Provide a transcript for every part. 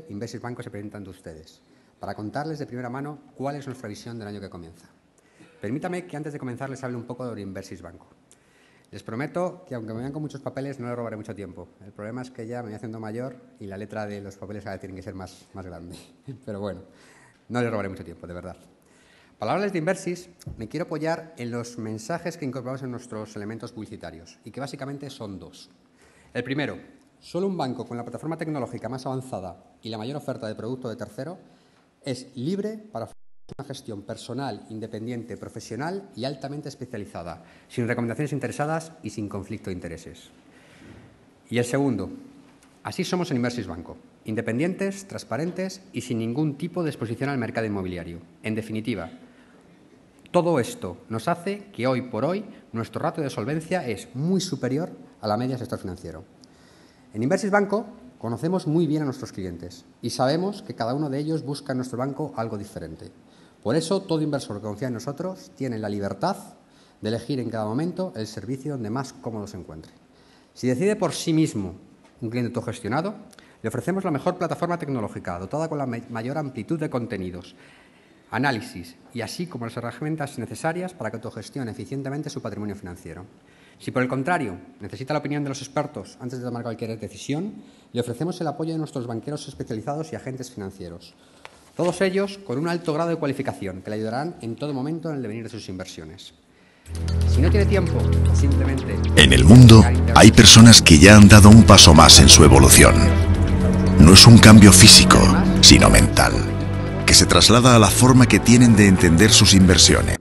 Inversis Banco se presenta ante ustedes para contarles de primera mano cuál es nuestra visión del año que comienza. Permítame que antes de comenzar les hable un poco sobre Inversis Banco. Les prometo que aunque me vean con muchos papeles no les robaré mucho tiempo. El problema es que ya me voy haciendo mayor y la letra de los papeles ahora tienen que ser más grande. Pero bueno, no les robaré mucho tiempo, de verdad. Para hablarles de Inversis, me quiero apoyar en los mensajes que incorporamos en nuestros elementos publicitarios y que básicamente son dos. El primero, solo un banco con la plataforma tecnológica más avanzada y la mayor oferta de producto de tercero es libre para hacer una gestión personal, independiente, profesional y altamente especializada, sin recomendaciones interesadas y sin conflicto de intereses. Y el segundo, así somos en Inversis Banco, independientes, transparentes y sin ningún tipo de exposición al mercado inmobiliario. En definitiva, todo esto nos hace que hoy por hoy nuestro ratio de solvencia es muy superior a la media del sector financiero. En Inversis Banco conocemos muy bien a nuestros clientes y sabemos que cada uno de ellos busca en nuestro banco algo diferente. Por eso, todo inversor que confía en nosotros tiene la libertad de elegir en cada momento el servicio donde más cómodo se encuentre. Si decide por sí mismo un cliente autogestionado, le ofrecemos la mejor plataforma tecnológica, dotada con la mayor amplitud de contenidos, análisis y así como las herramientas necesarias para que autogestione eficientemente su patrimonio financiero. Si, por el contrario, necesita la opinión de los expertos antes de tomar cualquier decisión, le ofrecemos el apoyo de nuestros banqueros especializados y agentes financieros, todos ellos con un alto grado de cualificación que le ayudarán en todo momento en el devenir de sus inversiones. Si no tiene tiempo, simplemente... En el mundo hay personas que ya han dado un paso más en su evolución. No es un cambio físico, sino mental, que se traslada a la forma que tienen de entender sus inversiones.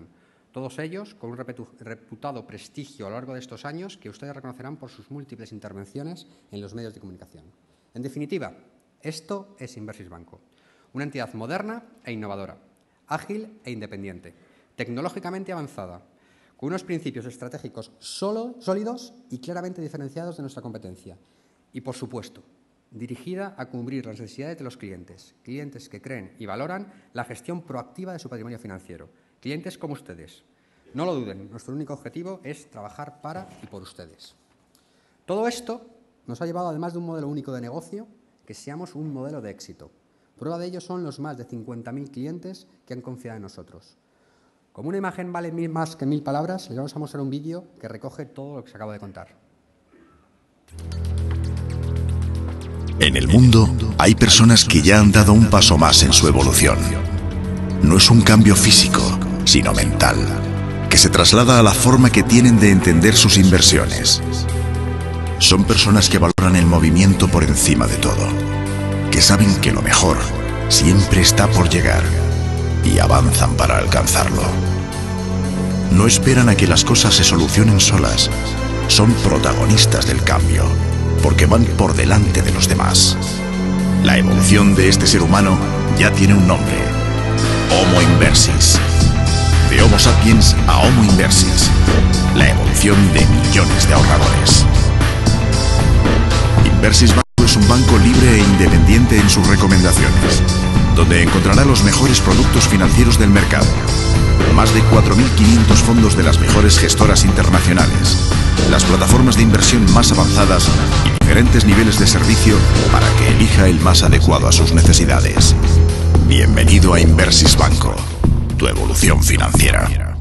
Todos ellos con un reputado prestigio a lo largo de estos años que ustedes reconocerán por sus múltiples intervenciones en los medios de comunicación. En definitiva, esto es Inversis Banco, una entidad moderna e innovadora, ágil e independiente, tecnológicamente avanzada, con unos principios estratégicos sólidos y claramente diferenciados de nuestra competencia y, por supuesto, dirigida a cubrir las necesidades de los clientes que creen y valoran la gestión proactiva de su patrimonio financiero. Clientes como ustedes. No lo duden, nuestro único objetivo es trabajar para y por ustedes. Todo esto nos ha llevado, además de un modelo único de negocio, que seamos un modelo de éxito. Prueba de ello son los más de 50.000 clientes que han confiado en nosotros. Como una imagen vale más que 1000 palabras, les vamos a mostrar un vídeo que recoge todo lo que se acaba de contar. En el mundo hay personas que ya han dado un paso más en su evolución. No es un cambio físico, sino mental, que se traslada a la forma que tienen de entender sus inversiones. Son personas que valoran el movimiento por encima de todo, que saben que lo mejor siempre está por llegar y avanzan para alcanzarlo. No esperan a que las cosas se solucionen solas, son protagonistas del cambio, porque van por delante de los demás. La evolución de este ser humano ya tiene un nombre: Homo Inversis. De Homo sapiens a Homo Inversis. La evolución de millones de ahorradores. Inversis Banco es un banco libre e independiente en sus recomendaciones, donde encontrará los mejores productos financieros del mercado. Más de 4.500 fondos de las mejores gestoras internacionales, las plataformas de inversión más avanzadas y diferentes niveles de servicio para que elija el más adecuado a sus necesidades. Bienvenido a Inversis Banco, tu evolución financiera.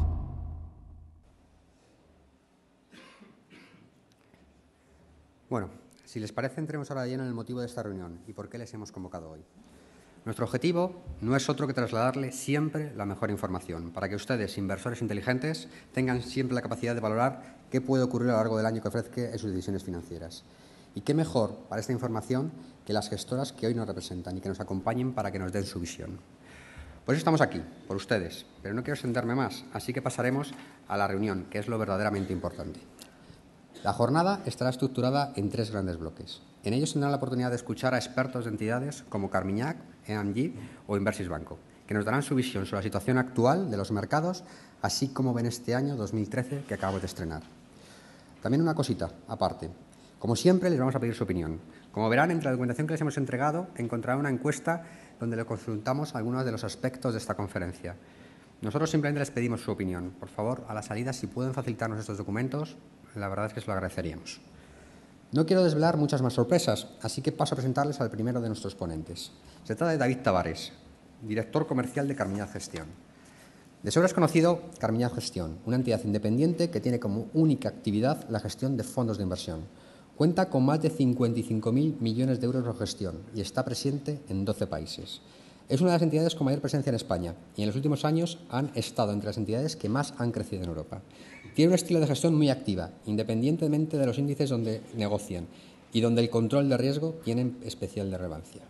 Bueno, si les parece, entremos ahora de lleno en el motivo de esta reunión y por qué les hemos convocado hoy. Nuestro objetivo no es otro que trasladarle siempre la mejor información, para que ustedes, inversores inteligentes, tengan siempre la capacidad de valorar qué puede ocurrir a lo largo del año que ofrezca en sus decisiones financieras. Y qué mejor para esta información que las gestoras que hoy nos representan y que nos acompañen para que nos den su visión. Por eso estamos aquí, por ustedes, pero no quiero extenderme más, así que pasaremos a la reunión, que es lo verdaderamente importante. La jornada estará estructurada en 3 grandes bloques. En ellos tendrán la oportunidad de escuchar a expertos de entidades como Carmignac, E&G o Inversis Banco, que nos darán su visión sobre la situación actual de los mercados, así como ven este año 2013 que acabamos de estrenar. También una cosita aparte. Como siempre, les vamos a pedir su opinión. Como verán, entre la documentación que les hemos entregado, encontrarán una encuesta donde le consultamos algunos de los aspectos de esta conferencia. Nosotros simplemente les pedimos su opinión. Por favor, a la salida, si pueden facilitarnos estos documentos, la verdad es que se lo agradeceríamos. No quiero desvelar muchas más sorpresas, así que paso a presentarles al primero de nuestros ponentes. Se trata de David Tavares, director comercial de Carmiñat Gestión. De sobra es conocido Carmiñat Gestión, una entidad independiente que tiene como única actividad la gestión de fondos de inversión. Cuenta con más de 55.000 millones de euros de gestión y está presente en 12 países. Es una de las entidades con mayor presencia en España y en los últimos años han estado entre las entidades que más han crecido en Europa. Tiene un estilo de gestión muy activa, independientemente de los índices donde negocian y donde el control de riesgo tiene especial relevancia.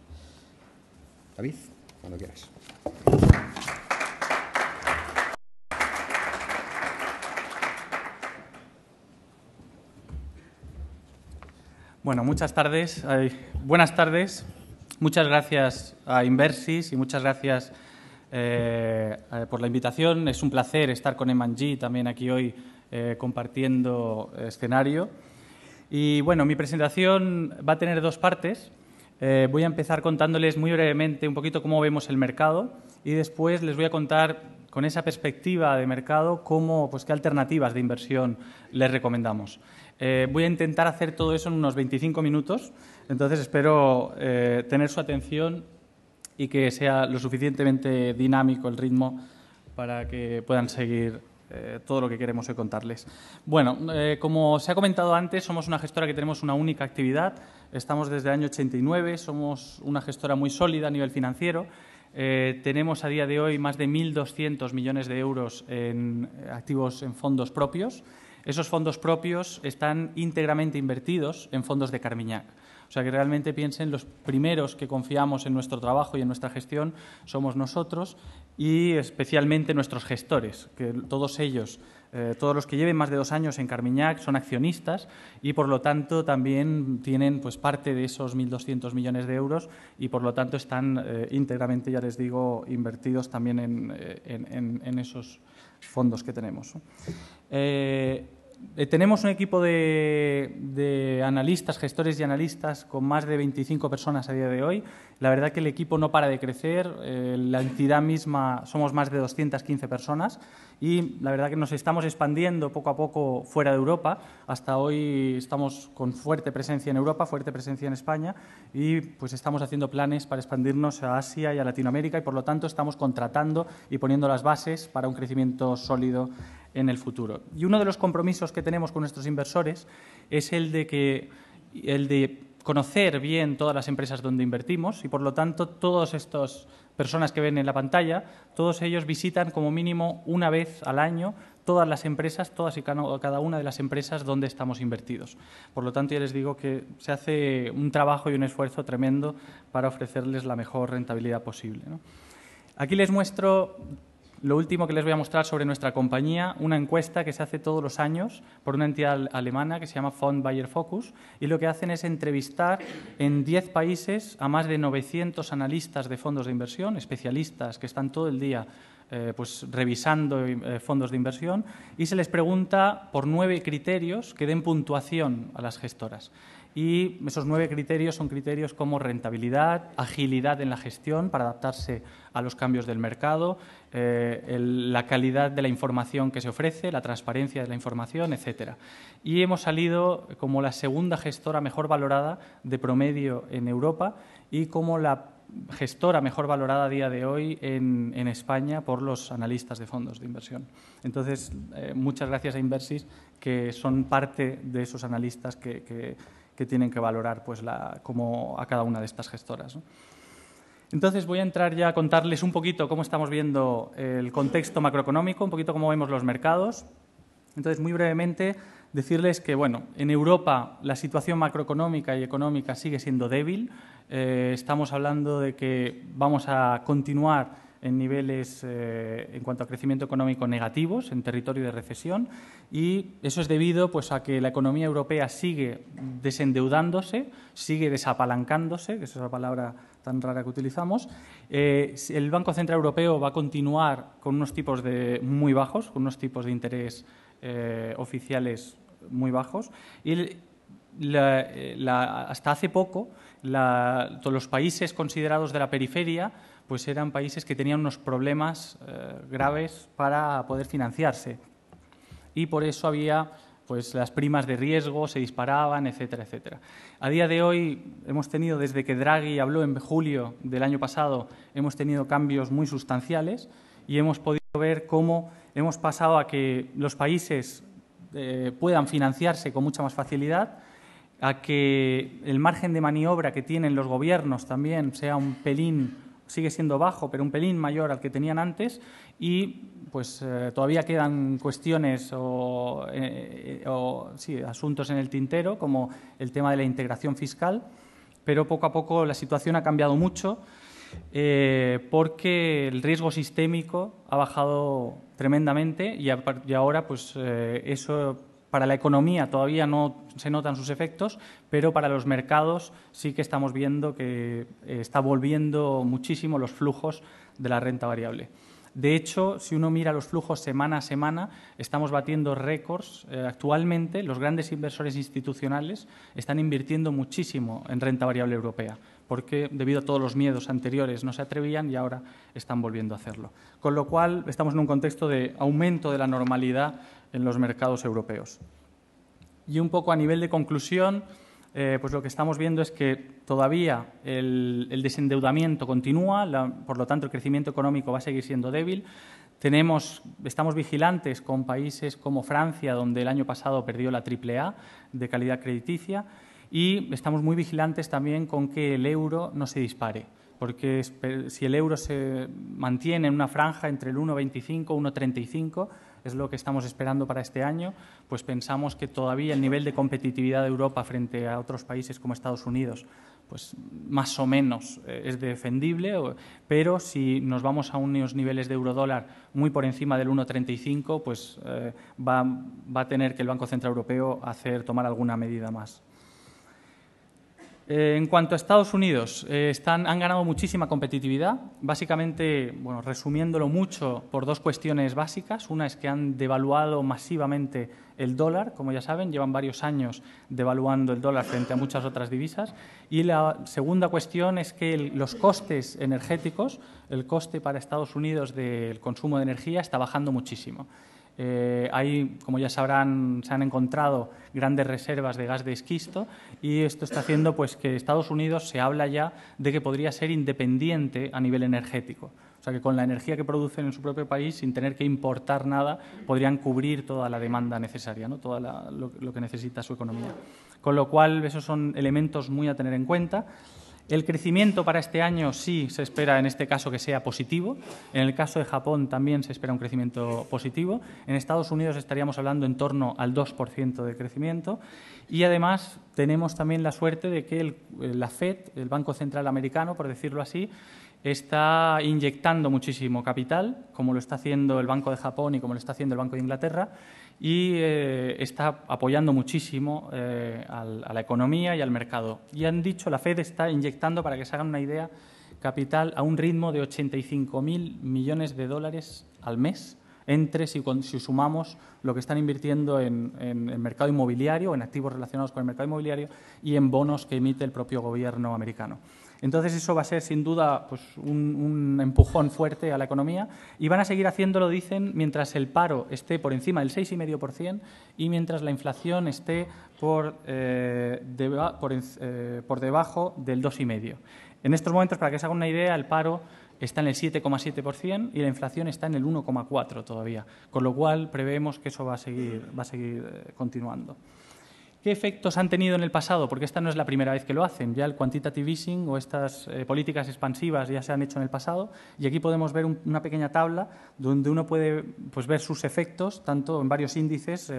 David, cuando quieras. Bueno, buenas tardes. Muchas gracias a Inversis y muchas gracias por la invitación. Es un placer estar con M&G también aquí hoy compartiendo escenario. Y bueno, mi presentación va a tener dos partes. Voy a empezar contándoles muy brevemente un poquito cómo vemos el mercado y después les voy a contar con esa perspectiva de mercado qué alternativas de inversión les recomendamos. Voy a intentar hacer todo eso en unos 25 minutos, entonces espero tener su atención y que sea lo suficientemente dinámico el ritmo para que puedan seguir todo lo que queremos hoy contarles. Bueno, como se ha comentado antes, somos una gestora que tenemos una única actividad. Estamos desde el año 89, somos una gestora muy sólida a nivel financiero. Tenemos a día de hoy más de 1.200 millones de euros en activos en fondos propios. Esos fondos propios están íntegramente invertidos en fondos de Carmiñat. O sea, que realmente piensen, los primeros que confiamos en nuestro trabajo y en nuestra gestión somos nosotros y especialmente nuestros gestores, que todos ellos, todos los que lleven más de 2 años en Carmiñat son accionistas y, por lo tanto, también tienen parte de esos 1.200 millones de euros y, por lo tanto, están íntegramente, ya les digo, invertidos también en esos fondos que tenemos. Tenemos un equipo de analistas, gestores y analistas con más de 25 personas a día de hoy. La verdad que el equipo no para de crecer. La entidad misma somos más de 215 personas y la verdad que nos estamos expandiendo poco a poco fuera de Europa. Hasta hoy estamos con fuerte presencia en Europa, fuerte presencia en España y pues estamos haciendo planes para expandirnos a Asia y a Latinoamérica y, por lo tanto, estamos contratando y poniendo las bases para un crecimiento sólido en el futuro. Y uno de los compromisos que tenemos con nuestros inversores es el de conocer bien todas las empresas donde invertimos y, por lo tanto, todas estas personas que ven en la pantalla, todos ellos visitan como mínimo una vez al año todas las empresas, todas y cada una de las empresas donde estamos invertidos. Por lo tanto, ya les digo que se hace un trabajo y un esfuerzo tremendo para ofrecerles la mejor rentabilidad posible, ¿no? Aquí les muestro lo último que les voy a mostrar sobre nuestra compañía, una encuesta que se hace todos los años por una entidad alemana que se llama Fond Bayer Focus, y lo que hacen es entrevistar en 10 países a más de 900 analistas de fondos de inversión, especialistas que están todo el día revisando fondos de inversión, y se les pregunta por 9 criterios que den puntuación a las gestoras. Y esos 9 criterios son criterios como rentabilidad, agilidad en la gestión para adaptarse a los cambios del mercado, la calidad de la información que se ofrece, la transparencia de la información, etcétera. Y hemos salido como la segunda gestora mejor valorada de promedio en Europa y como la gestora mejor valorada a día de hoy en España por los analistas de fondos de inversión. Entonces, muchas gracias a Inversis, que son parte de esos analistas que tienen que valorar como a cada una de estas gestoras, ¿no? Entonces, voy a entrar ya a contarles un poquito cómo estamos viendo el contexto macroeconómico, un poquito cómo vemos los mercados. Entonces, muy brevemente, decirles que, bueno, en Europa la situación macroeconómica y económica sigue siendo débil. Estamos hablando de que vamos a continuar en niveles en cuanto a crecimiento económico negativos, en territorio de recesión, y eso es debido a que la economía europea sigue desendeudándose, sigue desapalancándose, que es esa palabra tan rara que utilizamos. El Banco Central Europeo va a continuar con unos tipos muy bajos, con unos tipos de interés oficiales muy bajos, y hasta hace poco todos los países considerados de la periferia eran países que tenían unos problemas graves para poder financiarse, y por eso había pues las primas de riesgo se disparaban, etcétera, etcétera. A día de hoy hemos tenido, desde que Draghi habló en julio del año pasado, hemos tenido cambios muy sustanciales y hemos podido ver cómo hemos pasado a que los países puedan financiarse con mucha más facilidad, a que el margen de maniobra que tienen los gobiernos también sea un pelín, sigue siendo bajo, pero un pelín mayor al que tenían antes, y pues todavía quedan cuestiones sí, asuntos en el tintero, como el tema de la integración fiscal, pero poco a poco la situación ha cambiado mucho porque el riesgo sistémico ha bajado tremendamente y ahora pues eso para la economía todavía no se notan sus efectos, pero para los mercados sí que estamos viendo que está volviendo muchísimo los flujos de la renta variable. De hecho, si uno mira los flujos semana a semana, estamos batiendo récords. Actualmente, los grandes inversores institucionales están invirtiendo muchísimo en renta variable europea, porque debido a todos los miedos anteriores no se atrevían y ahora están volviendo a hacerlo. Con lo cual, estamos en un contexto de aumento de la normalidad en los mercados europeos. Y un poco a nivel de conclusión, pues lo que estamos viendo es que todavía el desendeudamiento continúa, por lo tanto el crecimiento económico va a seguir siendo débil. Estamos vigilantes con países como Francia, donde el año pasado perdió la AAA de calidad crediticia, y estamos muy vigilantes también con que el euro no se dispare, porque si el euro se mantiene en una franja entre el 1,25 y 1,35, es lo que estamos esperando para este año, pues pensamos que todavía el nivel de competitividad de Europa frente a otros países como Estados Unidos, pues más o menos es defendible, pero si nos vamos a unos niveles de euro-dólar muy por encima del 1,35, pues va a tener que el Banco Central Europeo tomar alguna medida más. En cuanto a Estados Unidos, han ganado muchísima competitividad, básicamente, bueno, resumiéndolo mucho, por dos cuestiones básicas. Una es que han devaluado masivamente el dólar, como ya saben, llevan varios años devaluando el dólar frente a muchas otras divisas. Y la segunda cuestión es que los costes energéticos, el coste para Estados Unidos del consumo de energía está bajando muchísimo. Como ya sabrán, se han encontrado grandes reservas de gas de esquisto y esto está haciendo pues, que Estados Unidos se habla ya de que podría ser independiente a nivel energético. O sea, que con la energía que producen en su propio país, sin tener que importar nada, podrían cubrir toda la demanda necesaria, ¿no? Todo lo que necesita su economía. Con lo cual, esos son elementos muy a tener en cuenta. El crecimiento para este año sí se espera, en este caso, que sea positivo. En el caso de Japón también se espera un crecimiento positivo. En Estados Unidos estaríamos hablando en torno al 2% de crecimiento. Y, además, tenemos también la suerte de que la FED, el Banco Central Americano, por decirlo así, está inyectando muchísimo capital, como lo está haciendo el Banco de Japón y como lo está haciendo el Banco de Inglaterra, y está apoyando muchísimo a la economía y al mercado. Y han dicho, la FED está inyectando, para que se hagan una idea, capital a un ritmo de 85.000 millones de dólares al mes, si sumamos lo que están invirtiendo en el mercado inmobiliario, en activos relacionados con el mercado inmobiliario y en bonos que emite el propio gobierno americano. Entonces, eso va a ser, sin duda, pues, un empujón fuerte a la economía y van a seguir haciéndolo, dicen, mientras el paro esté por encima del 6,5% y mientras la inflación esté por debajo del 2,5%. En estos momentos, para que se hagan una idea, el paro está en el 7,7% y la inflación está en el 1,4% todavía, con lo cual preveemos que eso va a seguir continuando. ¿Qué efectos han tenido en el pasado? Porque esta no es la primera vez que lo hacen. Ya el quantitative easing o estas políticas expansivas ya se han hecho en el pasado y aquí podemos ver una pequeña tabla donde uno puede pues, ver sus efectos tanto en varios índices,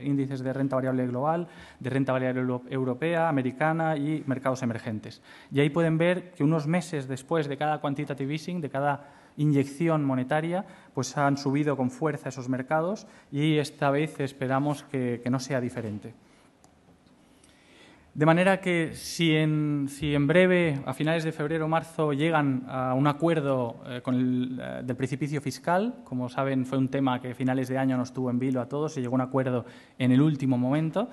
índices de renta variable global, de renta variable europea, americana y mercados emergentes. Y ahí pueden ver que unos meses después de cada quantitative easing, de cada inyección monetaria, pues han subido con fuerza esos mercados y esta vez esperamos que no sea diferente. De manera que si en breve, a finales de febrero o marzo, llegan a un acuerdo del precipicio fiscal, como saben fue un tema que a finales de año nos tuvo en vilo a todos, se llegó a un acuerdo en el último momento,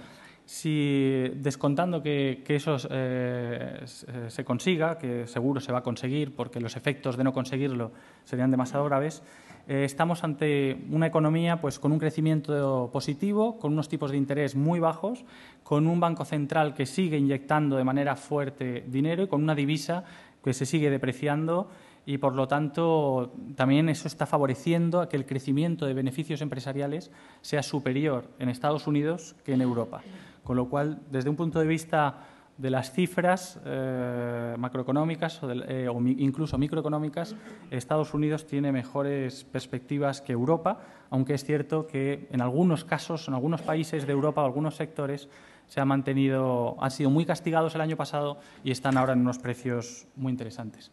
Si descontando que eso se consiga, que seguro se va a conseguir porque los efectos de no conseguirlo serían demasiado graves, estamos ante una economía pues, con un crecimiento positivo, con unos tipos de interés muy bajos, con un banco central que sigue inyectando de manera fuerte dinero y con una divisa que se sigue depreciando y, por lo tanto, también eso está favoreciendo a que el crecimiento de beneficios empresariales sea superior en Estados Unidos que en Europa. Con lo cual, desde un punto de vista de las cifras macroeconómicas o incluso microeconómicas, Estados Unidos tiene mejores perspectivas que Europa, aunque es cierto que en algunos casos, en algunos países de Europa, algunos sectores han sido muy castigados el año pasado y están ahora en unos precios muy interesantes.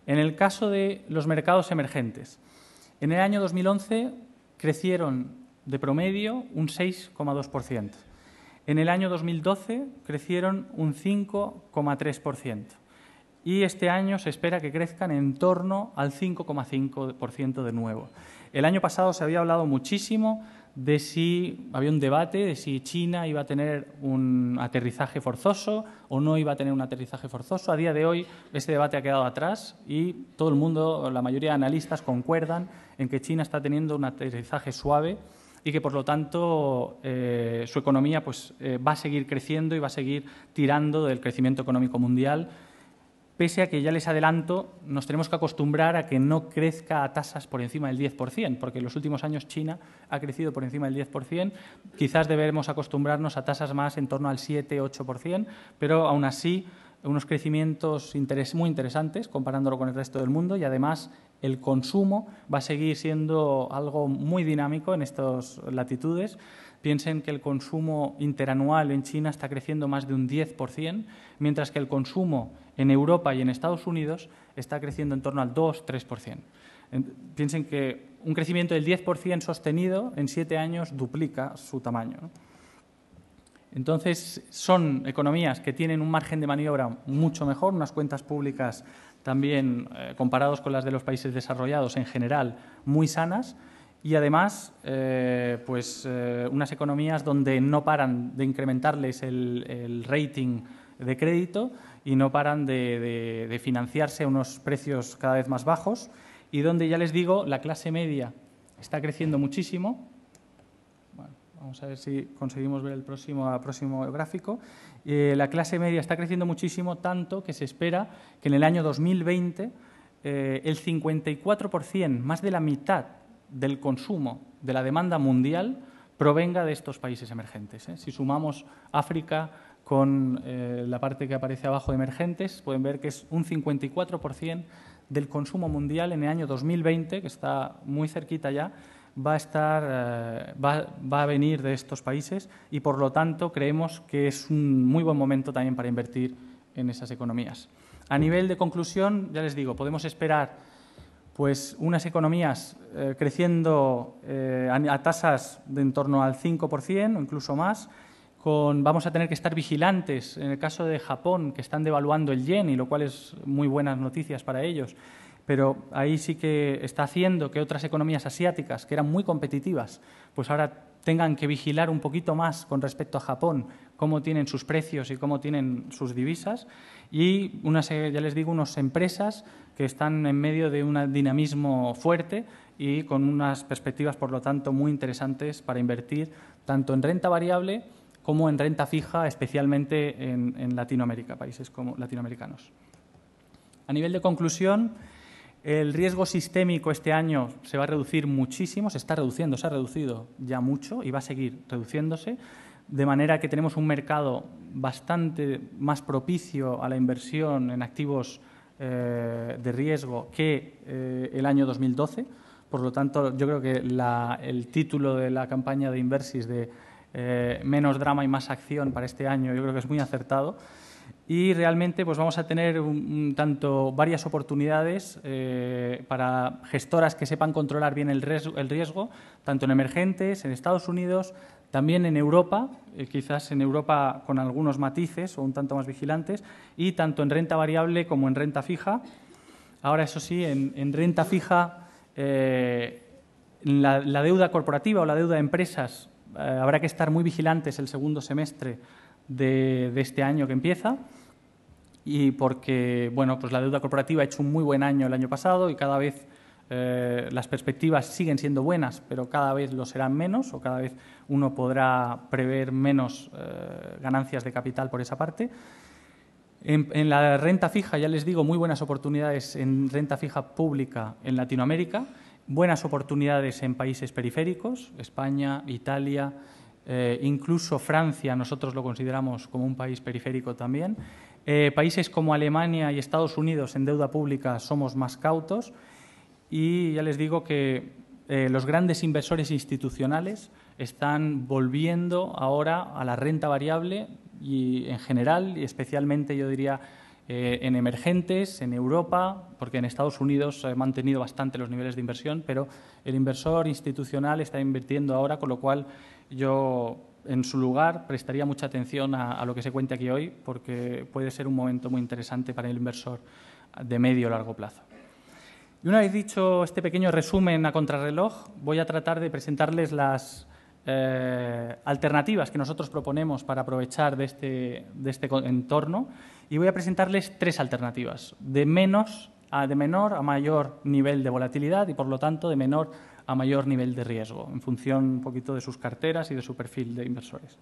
En el caso de los mercados emergentes, en el año 2011 crecieron de promedio un 6,2%. En el año 2012 crecieron un 5,3% y este año se espera que crezcan en torno al 5,5% de nuevo. El año pasado se había hablado muchísimo de si había un debate de si China iba a tener un aterrizaje forzoso o no iba a tener un aterrizaje forzoso. A día de hoy ese debate ha quedado atrás y todo el mundo, la mayoría de analistas concuerdan en que China está teniendo un aterrizaje suave y que, por lo tanto, su economía pues, va a seguir creciendo y va a seguir tirando del crecimiento económico mundial, pese a que, ya les adelanto, nos tenemos que acostumbrar a que no crezca a tasas por encima del 10%, porque en los últimos años China ha crecido por encima del 10%, quizás debemos acostumbrarnos a tasas más en torno al 7-8%, pero aún así unos crecimientos muy interesantes comparándolo con el resto del mundo y, además, el consumo va a seguir siendo algo muy dinámico en estas latitudes. Piensen que el consumo interanual en China está creciendo más de un 10%, mientras que el consumo en Europa y en Estados Unidos está creciendo en torno al 2-3%. Piensen que un crecimiento del 10% sostenido en 7 años duplica su tamaño, ¿no? Entonces, son economías que tienen un margen de maniobra mucho mejor, unas cuentas públicas también, comparados con las de los países desarrollados en general, muy sanas y, además, unas economías donde no paran de incrementarles el rating de crédito y no paran de financiarse a unos precios cada vez más bajos y donde, ya les digo, la clase media está creciendo muchísimo. Vamos a ver si conseguimos ver el próximo gráfico. La clase media está creciendo muchísimo, tanto que se espera que en el año 2020 el 54%, más de la mitad del consumo de la demanda mundial, provenga de estos países emergentes. Si sumamos África con la parte que aparece abajo de emergentes, pueden ver que es un 54% del consumo mundial en el año 2020, que está muy cerquita ya, va a venir de estos países y, por lo tanto, creemos que es un muy buen momento también para invertir en esas economías. A nivel de conclusión, ya les digo, podemos esperar pues, unas economías creciendo a tasas de en torno al 5% o incluso más. Vamos a tener que estar vigilantes en el caso de Japón, que están devaluando el yen, y lo cual es muy buenas noticias para ellos. Pero ahí sí que está haciendo que otras economías asiáticas, que eran muy competitivas, pues ahora tengan que vigilar un poquito más con respecto a Japón, cómo tienen sus precios y cómo tienen sus divisas. Y ya les digo, unas empresas que están en medio de un dinamismo fuerte y con unas perspectivas, por lo tanto, muy interesantes para invertir tanto en renta variable como en renta fija, especialmente en Latinoamérica, países como latinoamericanos. A nivel de conclusión, el riesgo sistémico este año se va a reducir muchísimo, se está reduciendo, se ha reducido ya mucho y va a seguir reduciéndose, de manera que tenemos un mercado bastante más propicio a la inversión en activos de riesgo que el año 2012. Por lo tanto, yo creo que el título de la campaña de Inversis de menos drama y más acción para este año, yo creo que es muy acertado. Y realmente pues vamos a tener tanto varias oportunidades para gestoras que sepan controlar bien el riesgo, tanto en emergentes, en Estados Unidos, también en Europa, quizás en Europa con algunos matices o un tanto más vigilantes, y tanto en renta variable como en renta fija. Ahora, eso sí, en renta fija, la deuda corporativa o la deuda de empresas habrá que estar muy vigilantes el segundo semestre de este año que empieza, y porque bueno, pues la deuda corporativa ha hecho un muy buen año el año pasado y cada vez las perspectivas siguen siendo buenas, pero cada vez lo serán menos, o cada vez uno podrá prever menos ganancias de capital por esa parte. En la renta fija, ya les digo, muy buenas oportunidades en renta fija pública en Latinoamérica, buenas oportunidades en países periféricos, España, Italia, incluso Francia, nosotros lo consideramos como un país periférico también. Países como Alemania y Estados Unidos en deuda pública somos más cautos, y ya les digo que los grandes inversores institucionales están volviendo ahora a la renta variable, y en general, y especialmente yo diría en emergentes, en Europa, porque en Estados Unidos ha mantenido bastante los niveles de inversión, pero el inversor institucional está invirtiendo ahora, con lo cual yo, en su lugar, prestaría mucha atención a lo que se cuente aquí hoy, porque puede ser un momento muy interesante para el inversor de medio o largo plazo. Y una vez dicho este pequeño resumen a contrarreloj, voy a tratar de presentarles las alternativas que nosotros proponemos para aprovechar de este entorno, y voy a presentarles tres alternativas, de menor a mayor nivel de volatilidad y, por lo tanto, de menor a mayor nivel de riesgo, en función un poquito de sus carteras y de su perfil de inversores.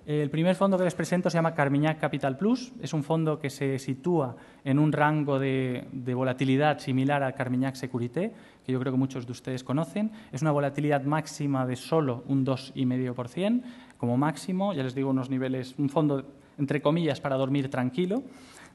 El primer fondo que les presento se llama Carmignac Capital Plus. Es un fondo que se sitúa en un rango de volatilidad similar a Carmignac Securité, que yo creo que muchos de ustedes conocen. Es una volatilidad máxima de solo un 2,5% como máximo. Ya les digo, unos niveles, un fondo, entre comillas, para dormir tranquilo.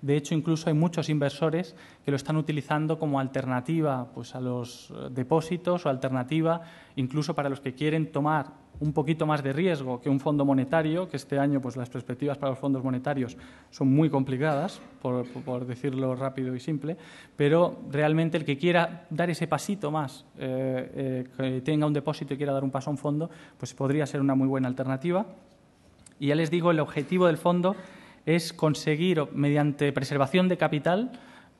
De hecho, incluso hay muchos inversores que lo están utilizando como alternativa, pues, a los depósitos, o alternativa incluso para los que quieren tomar un poquito más de riesgo que un fondo monetario, que este año pues, las perspectivas para los fondos monetarios son muy complicadas, por decirlo rápido y simple, pero realmente el que quiera dar ese pasito más, que tenga un depósito y quiera dar un paso a un fondo, pues podría ser una muy buena alternativa. Y ya les digo, el objetivo del fondo es conseguir, mediante preservación de capital,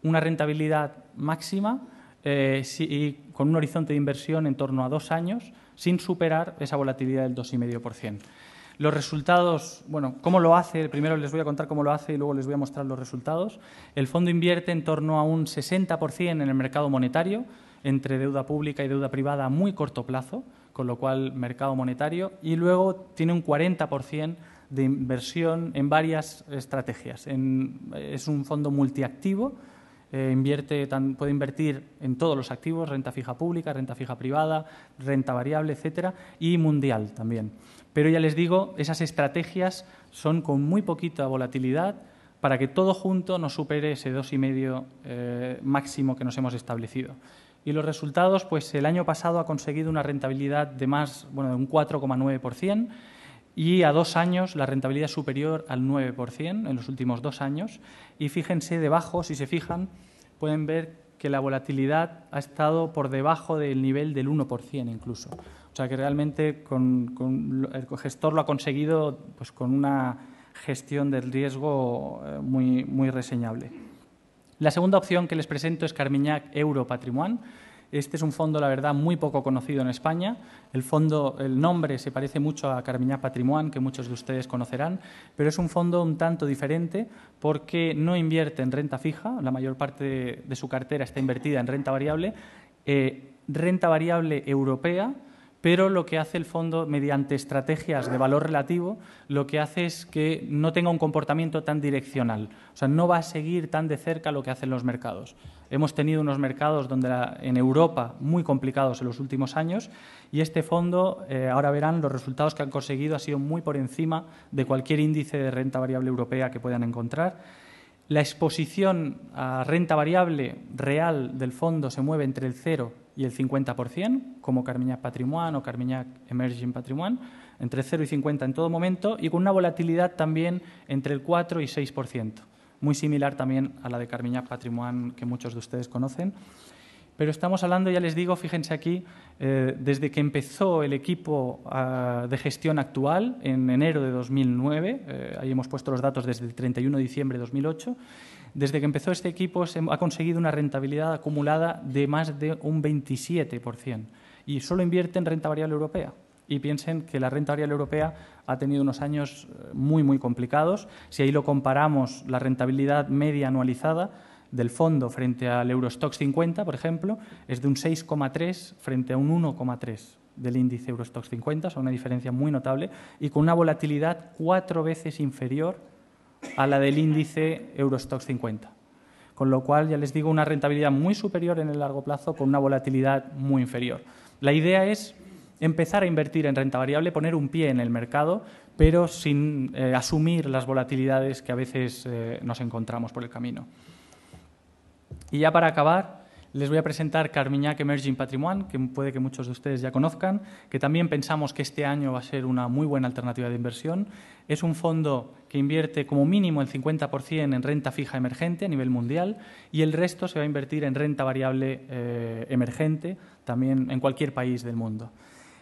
una rentabilidad máxima y con un horizonte de inversión en torno a 2 años, sin superar esa volatilidad del 2,5%. Los resultados, bueno, ¿cómo lo hace? Primero les voy a contar cómo lo hace y luego les voy a mostrar los resultados. El fondo invierte en torno a un 60% en el mercado monetario, entre deuda pública y deuda privada a muy corto plazo, con lo cual mercado monetario, y luego tiene un 40% de inversión en varias estrategias. Es un fondo multiactivo, puede invertir en todos los activos, renta fija pública, renta fija privada, renta variable, etcétera, y mundial también. Pero ya les digo, esas estrategias son con muy poquita volatilidad para que todo junto no supere ese 2,5% máximo que nos hemos establecido. Y los resultados, pues el año pasado ha conseguido una rentabilidad de un 4,9%, y a 2 años la rentabilidad es superior al 9% en los últimos 2 años. Y fíjense debajo, si se fijan, pueden ver que la volatilidad ha estado por debajo del nivel del 1% incluso. O sea que realmente el gestor lo ha conseguido, pues, con una gestión del riesgo muy, muy reseñable. La segunda opción que les presento es Carmignac Euro Patrimoine. Este es un fondo, la verdad, muy poco conocido en España. El nombre se parece mucho a Carmignac Patrimoine, que muchos de ustedes conocerán, pero es un fondo un tanto diferente porque no invierte en renta fija. La mayor parte de su cartera está invertida en renta variable europea, pero lo que hace el fondo, mediante estrategias de valor relativo, lo que hace es que no tenga un comportamiento tan direccional. O sea, no va a seguir tan de cerca lo que hacen los mercados. Hemos tenido unos mercados en Europa muy complicados en los últimos años, y este fondo, ahora verán, los resultados que han conseguido han sido muy por encima de cualquier índice de renta variable europea que puedan encontrar. La exposición a renta variable real del fondo se mueve entre el 0 y el 50%, como Carmignac Patrimoine o Carmignac Emerging Patrimoine, entre 0 y 50 en todo momento, y con una volatilidad también entre el 4 y 6%, muy similar también a la de Carmignac Patrimoine que muchos de ustedes conocen. Pero estamos hablando, ya les digo, fíjense aquí, desde que empezó el equipo de gestión actual en enero de 2009, ahí hemos puesto los datos desde el 31 de diciembre de 2008, desde que empezó este equipo ha conseguido una rentabilidad acumulada de más de un 27%, y solo invierte en renta variable europea. y piensen que la renta variable europea ha tenido unos años muy complicados. Si ahí lo comparamos, la rentabilidad media anualizada del fondo frente al Eurostoxx 50, por ejemplo, es de un 6,3 frente a un 1,3 del índice Eurostoxx 50, o sea, una diferencia muy notable, y con una volatilidad 4 veces inferior a la del índice Eurostoxx 50. Con lo cual, ya les digo, una rentabilidad muy superior en el largo plazo con una volatilidad muy inferior. La idea es empezar a invertir en renta variable, poner un pie en el mercado, pero sin asumir las volatilidades que a veces nos encontramos por el camino. Y ya para acabar, les voy a presentar Carmignac Emerging Patrimoine, que puede que muchos de ustedes ya conozcan, que también pensamos que este año va a ser una muy buena alternativa de inversión. Es un fondo que invierte como mínimo el 50% en renta fija emergente a nivel mundial y el resto se va a invertir en renta variable emergente, también en cualquier país del mundo.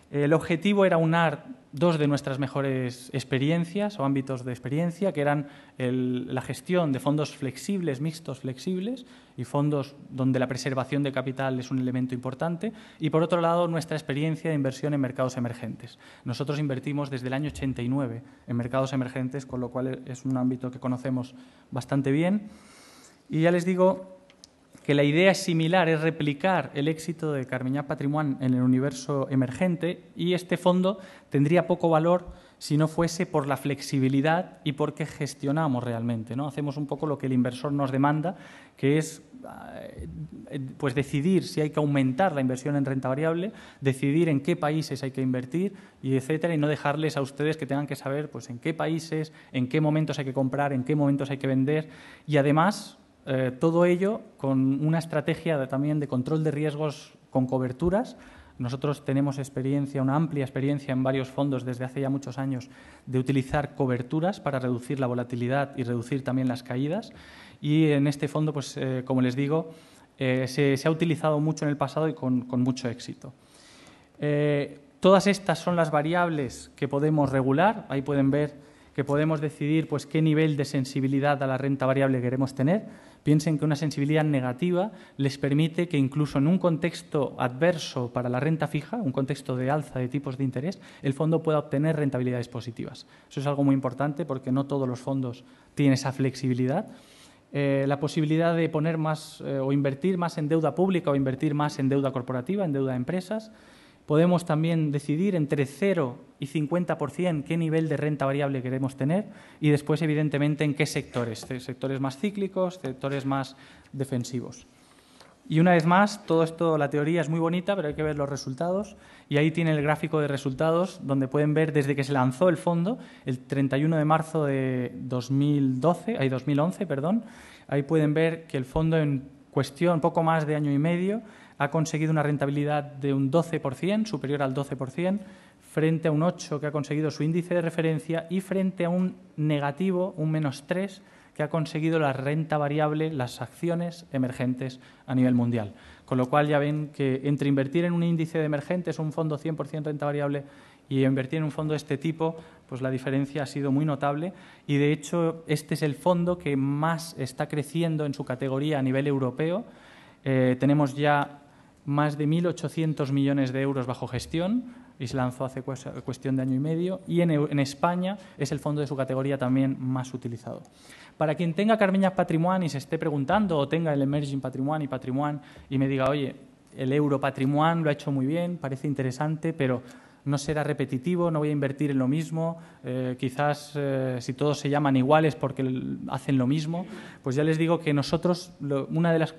El objetivo era unar dos de nuestras mejores experiencias o ámbitos de experiencia, que eran la gestión de fondos flexibles, mixtos flexibles, y fondos donde la preservación de capital es un elemento importante, y por otro lado nuestra experiencia de inversión en mercados emergentes. Nosotros invertimos desde el año 89 en mercados emergentes, con lo cual es un ámbito que conocemos bastante bien. Y ya les digo que la idea es similar, es replicar el éxito de Carmignac Patrimoine en el universo emergente, y este fondo tendría poco valor si no fuese por la flexibilidad y porque gestionamos realmente, ¿no? Hacemos un poco lo que el inversor nos demanda, que es pues decidir si hay que aumentar la inversión en renta variable, decidir en qué países hay que invertir, y etcétera, y no dejarles a ustedes que tengan que saber pues en qué países, en qué momentos hay que comprar, en qué momentos hay que vender, y además todo ello con una estrategia también de control de riesgos con coberturas. Nosotros tenemos experiencia, una amplia experiencia en varios fondos desde hace ya muchos años de utilizar coberturas para reducir la volatilidad y reducir también las caídas. Y en este fondo, pues, como les digo, se ha utilizado mucho en el pasado y con mucho éxito. Todas estas son las variables que podemos regular. Ahí pueden ver que podemos decidir pues, qué nivel de sensibilidad a la renta variable queremos tener. Piensen que una sensibilidad negativa les permite que incluso en un contexto adverso para la renta fija, un contexto de alza de tipos de interés, el fondo pueda obtener rentabilidades positivas. Eso es algo muy importante porque no todos los fondos tienen esa flexibilidad. La posibilidad de poner más o invertir más en deuda pública o invertir más en deuda corporativa, en deuda de empresas. Podemos también decidir entre 0 y 50% qué nivel de renta variable queremos tener y después, evidentemente, en qué sectores. Sectores más cíclicos, sectores más defensivos. Y una vez más, todo esto, la teoría es muy bonita, pero hay que ver los resultados. Y ahí tiene el gráfico de resultados, donde pueden ver desde que se lanzó el fondo, el 31 de marzo de 2011, ahí pueden ver que el fondo en cuestión, poco más de año y medio, ha conseguido una rentabilidad de un 12%, superior al 12%, frente a un 8% que ha conseguido su índice de referencia y frente a un negativo, un -3%, que ha conseguido la renta variable, las acciones emergentes a nivel mundial. Con lo cual ya ven que entre invertir en un índice de emergentes, un fondo 100% renta variable, y invertir en un fondo de este tipo, pues la diferencia ha sido muy notable y, de hecho, este es el fondo que más está creciendo en su categoría a nivel europeo. Tenemos ya más de 1.800 millones de euros bajo gestión y se lanzó hace cuestión de año y medio, y en España es el fondo de su categoría también más utilizado. Para quien tenga Carmignac Patrimoine y se esté preguntando, o tenga el Emerging Patrimoine y me diga, oye, el Euro Patrimoine lo ha hecho muy bien, parece interesante, pero no será repetitivo, no voy a invertir en lo mismo, quizás si todos se llaman iguales porque hacen lo mismo, pues ya les digo que nosotros, una de las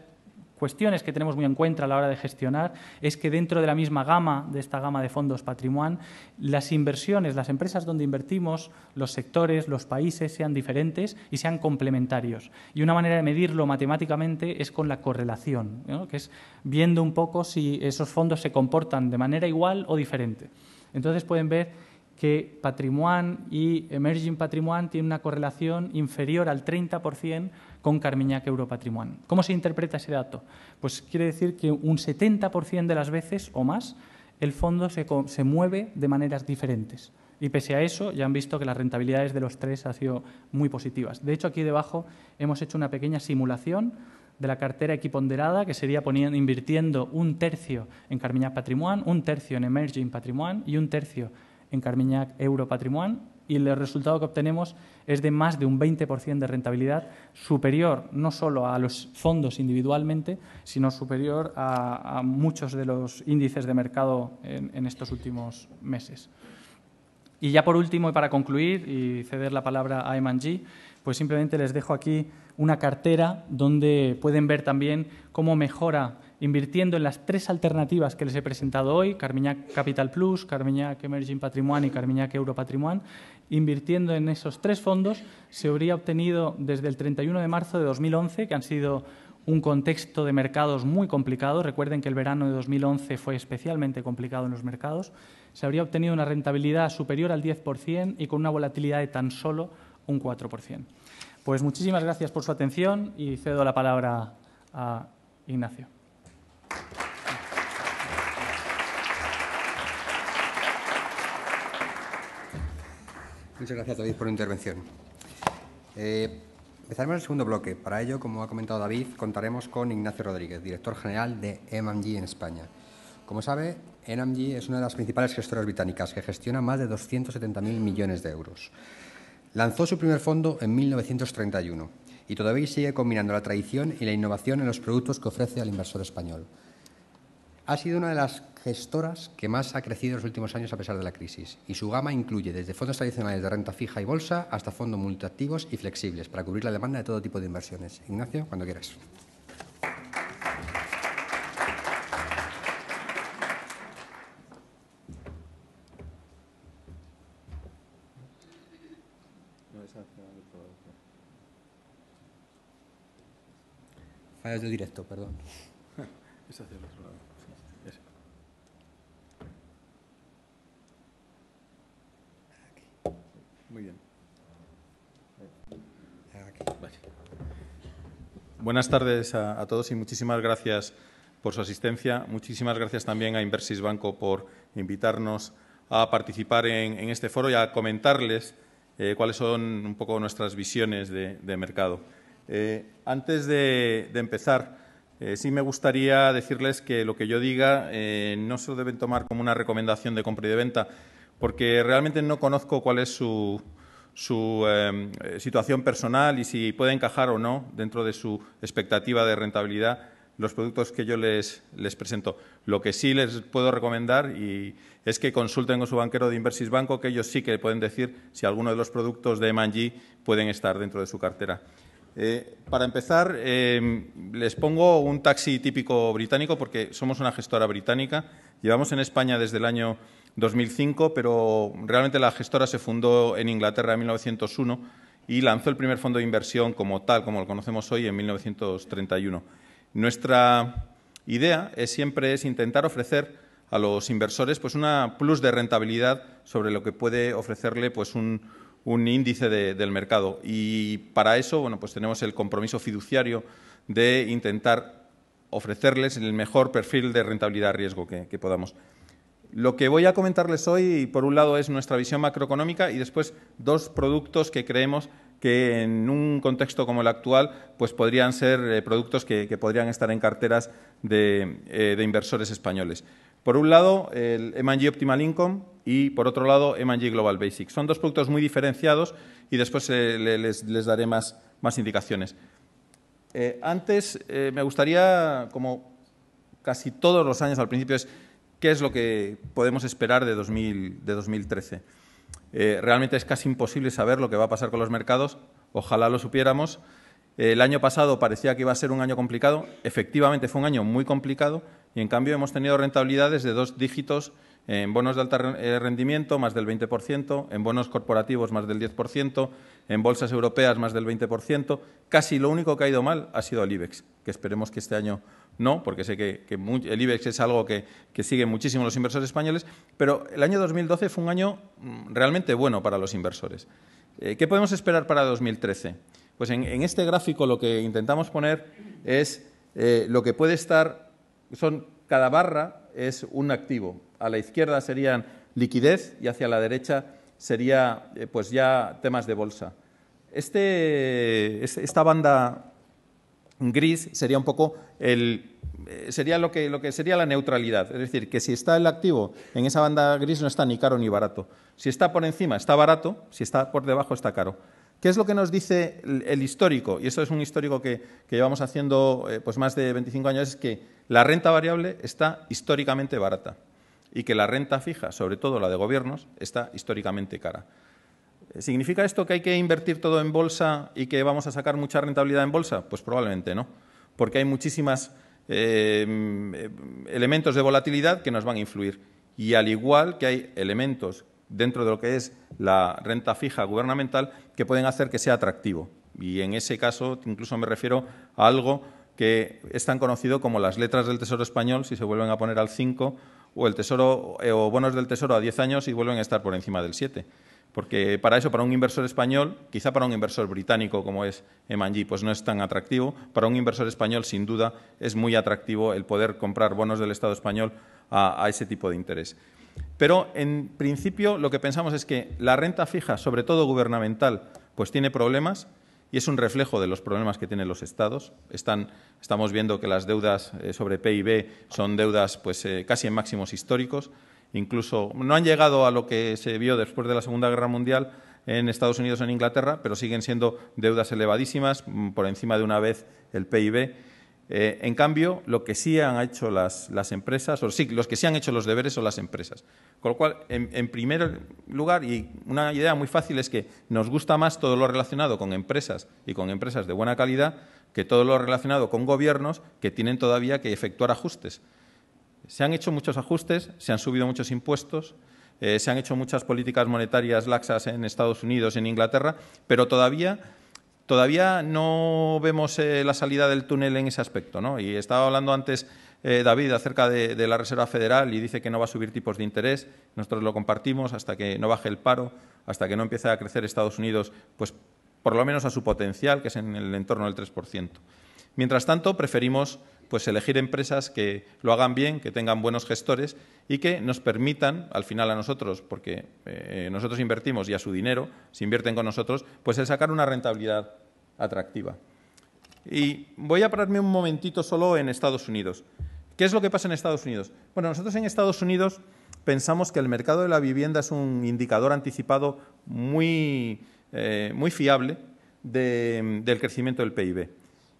cuestiones que tenemos muy en cuenta a la hora de gestionar es que dentro de la misma gama, de esta gama de fondos Patrimoine, las inversiones, las empresas donde invertimos, los sectores, los países sean diferentes y sean complementarios. Y una manera de medirlo matemáticamente es con la correlación, ¿no? Que es viendo un poco si esos fondos se comportan de manera igual o diferente. Entonces pueden ver que Patrimoine y Emerging Patrimoine tienen una correlación inferior al 30% con Carmignac Euro Patrimoine. ¿Cómo se interpreta ese dato? Pues quiere decir que un 70% de las veces o más el fondo se mueve de maneras diferentes. Y pese a eso, ya han visto que las rentabilidades de los tres han sido muy positivas. De hecho, aquí debajo hemos hecho una pequeña simulación de la cartera equiponderada, que sería invirtiendo 1/3 en Carmignac Patrimoine, 1/3 en Emerging Patrimoine y 1/3 en Carmignac Euro Patrimoine, y el resultado que obtenemos es de más de un 20% de rentabilidad, superior no solo a los fondos individualmente, sino superior a muchos de los índices de mercado en estos últimos meses. Y ya por último, y para concluir y ceder la palabra a M&G, pues simplemente les dejo aquí una cartera donde pueden ver también cómo mejora invirtiendo en las 3 alternativas que les he presentado hoy, Carmignac Capital Plus, Carmignac Emerging Patrimoine y Carmignac Euro Patrimoine. Invirtiendo en esos 3 fondos se habría obtenido desde el 31 de marzo de 2011, que han sido un contexto de mercados muy complicado. Recuerden que el verano de 2011 fue especialmente complicado en los mercados. Se habría obtenido una rentabilidad superior al 10% y con una volatilidad de tan solo un 4%. Pues muchísimas gracias por su atención y cedo la palabra a Ignacio. Muchas gracias, David, por la intervención. Empezaremos el segundo bloque. Para ello, como ha comentado David, contaremos con Ignacio Rodríguez, director general de M&G en España. Como sabe, M&G es una de las principales gestoras británicas que gestiona más de 270.000 millones de euros. Lanzó su primer fondo en 1931 y todavía sigue combinando la tradición y la innovación en los productos que ofrece al inversor español. Ha sido una de las gestoras que más ha crecido en los últimos años a pesar de la crisis, y su gama incluye desde fondos tradicionales de renta fija y bolsa hasta fondos multiactivos y flexibles para cubrir la demanda de todo tipo de inversiones. Ignacio, cuando quieras. Fallas del directo, perdón. Es hacia el otro lado. Sí, ese. Aquí. Muy bien. Aquí. Vale. Buenas tardes a todos y muchísimas gracias por su asistencia. Muchísimas gracias también a Inversis Banco por invitarnos a participar en este foro y a comentarles cuáles son un poco nuestras visiones de mercado. Antes de empezar, sí me gustaría decirles que lo que yo diga no se lo deben tomar como una recomendación de compra y de venta, porque realmente no conozco cuál es su situación personal y si puede encajar o no dentro de su expectativa de rentabilidad los productos que yo les presento. Lo que sí les puedo recomendar es que consulten con su banquero de Inversis Banco, que ellos sí que pueden decir si alguno de los productos de M&G pueden estar dentro de su cartera. Para empezar, les pongo un taxi típico británico porque somos una gestora británica. Llevamos en España desde el año 2005, pero realmente la gestora se fundó en Inglaterra en 1901 y lanzó el primer fondo de inversión como tal, como lo conocemos hoy, en 1931. Nuestra idea siempre es intentar ofrecer a los inversores pues una plus de rentabilidad sobre lo que puede ofrecerle pues un índice del mercado, y para eso bueno, pues tenemos el compromiso fiduciario de intentar ofrecerles el mejor perfil de rentabilidad-riesgo que podamos. Lo que voy a comentarles hoy, por un lado, es nuestra visión macroeconómica y después 2 productos que creemos que en un contexto como el actual pues podrían ser productos que podrían estar en carteras de inversores españoles. Por un lado, el M&G Optimal Income y, por otro lado, M&G Global Basic. Son 2 productos muy diferenciados y después les daré más indicaciones. Antes, me gustaría, como casi todos los años al principio, ¿qué es lo que podemos esperar de 2013? Realmente es casi imposible saber lo que va a pasar con los mercados. Ojalá lo supiéramos. El año pasado parecía que iba a ser un año complicado. Efectivamente, fue un año muy complicado y, en cambio, hemos tenido rentabilidades de 2 dígitos en bonos de alto rendimiento, más del 20%, en bonos corporativos, más del 10%, en bolsas europeas, más del 20%. Casi lo único que ha ido mal ha sido el IBEX, que esperemos que este año no, porque sé que el IBEX es algo que siguen muchísimo los inversores españoles, pero el año 2012 fue un año realmente bueno para los inversores. ¿Qué podemos esperar para 2013? Pues en este gráfico lo que intentamos poner es lo que puede estar, cada barra es un activo. A la izquierda serían liquidez y hacia la derecha sería pues ya temas de bolsa. Esta banda gris sería un poco sería lo que sería la neutralidad. Es decir, que si está el activo en esa banda gris no está ni caro ni barato. Si está por encima está barato, si está por debajo está caro. ¿Qué es lo que nos dice el histórico? Y eso es un histórico que llevamos haciendo pues más de 25 años, es que la renta variable está históricamente barata y que la renta fija, sobre todo la de gobiernos, está históricamente cara. ¿Significa esto que hay que invertir todo en bolsa y que vamos a sacar mucha rentabilidad en bolsa? Pues probablemente no, porque hay muchísimos elementos de volatilidad que nos van a influir. Y al igual que hay elementos dentro de lo que es la renta fija gubernamental que pueden hacer que sea atractivo. Y en ese caso incluso me refiero a algo que es tan conocido como las letras del Tesoro español, si se vuelven a poner al 5, o el Tesoro o bonos del Tesoro a 10 años y vuelven a estar por encima del 7. Porque para eso, para un inversor español, quizá para un inversor británico como es M&G, pues no es tan atractivo. Para un inversor español, sin duda, es muy atractivo el poder comprar bonos del Estado español a ese tipo de interés. Pero, en principio, lo que pensamos es que la renta fija, sobre todo gubernamental, pues tiene problemas y es un reflejo de los problemas que tienen los Estados. Estamos viendo que las deudas sobre PIB son deudas pues, casi en máximos históricos. Incluso no han llegado a lo que se vio después de la Segunda Guerra Mundial en Estados Unidos o en Inglaterra, pero siguen siendo deudas elevadísimas, por encima de una vez el PIB. En cambio, lo que sí han hecho las empresas, los que sí han hecho los deberes son las empresas. Con lo cual, en primer lugar, y una idea muy fácil es que nos gusta más todo lo relacionado con empresas y con empresas de buena calidad que todo lo relacionado con gobiernos que tienen todavía que efectuar ajustes. Se han hecho muchos ajustes, se han subido muchos impuestos, se han hecho muchas políticas monetarias laxas en Estados Unidos y en Inglaterra, pero todavía no vemos la salida del túnel en ese aspecto, ¿no? Y estaba hablando antes David acerca de la Reserva Federal y dice que no va a subir tipos de interés. Nosotros lo compartimos hasta que no baje el paro, hasta que no empiece a crecer Estados Unidos, pues por lo menos a su potencial, que es en el entorno del 3%. Mientras tanto, preferimos pues elegir empresas que lo hagan bien, que tengan buenos gestores y que nos permitan, al final a nosotros, porque nosotros invertimos y a su dinero, si invierten con nosotros, pues el sacar una rentabilidad atractiva. Y voy a pararme un momentito solo en Estados Unidos. ¿Qué es lo que pasa en Estados Unidos? Bueno, nosotros en Estados Unidos pensamos que el mercado de la vivienda es un indicador anticipado muy fiable del crecimiento del PIB.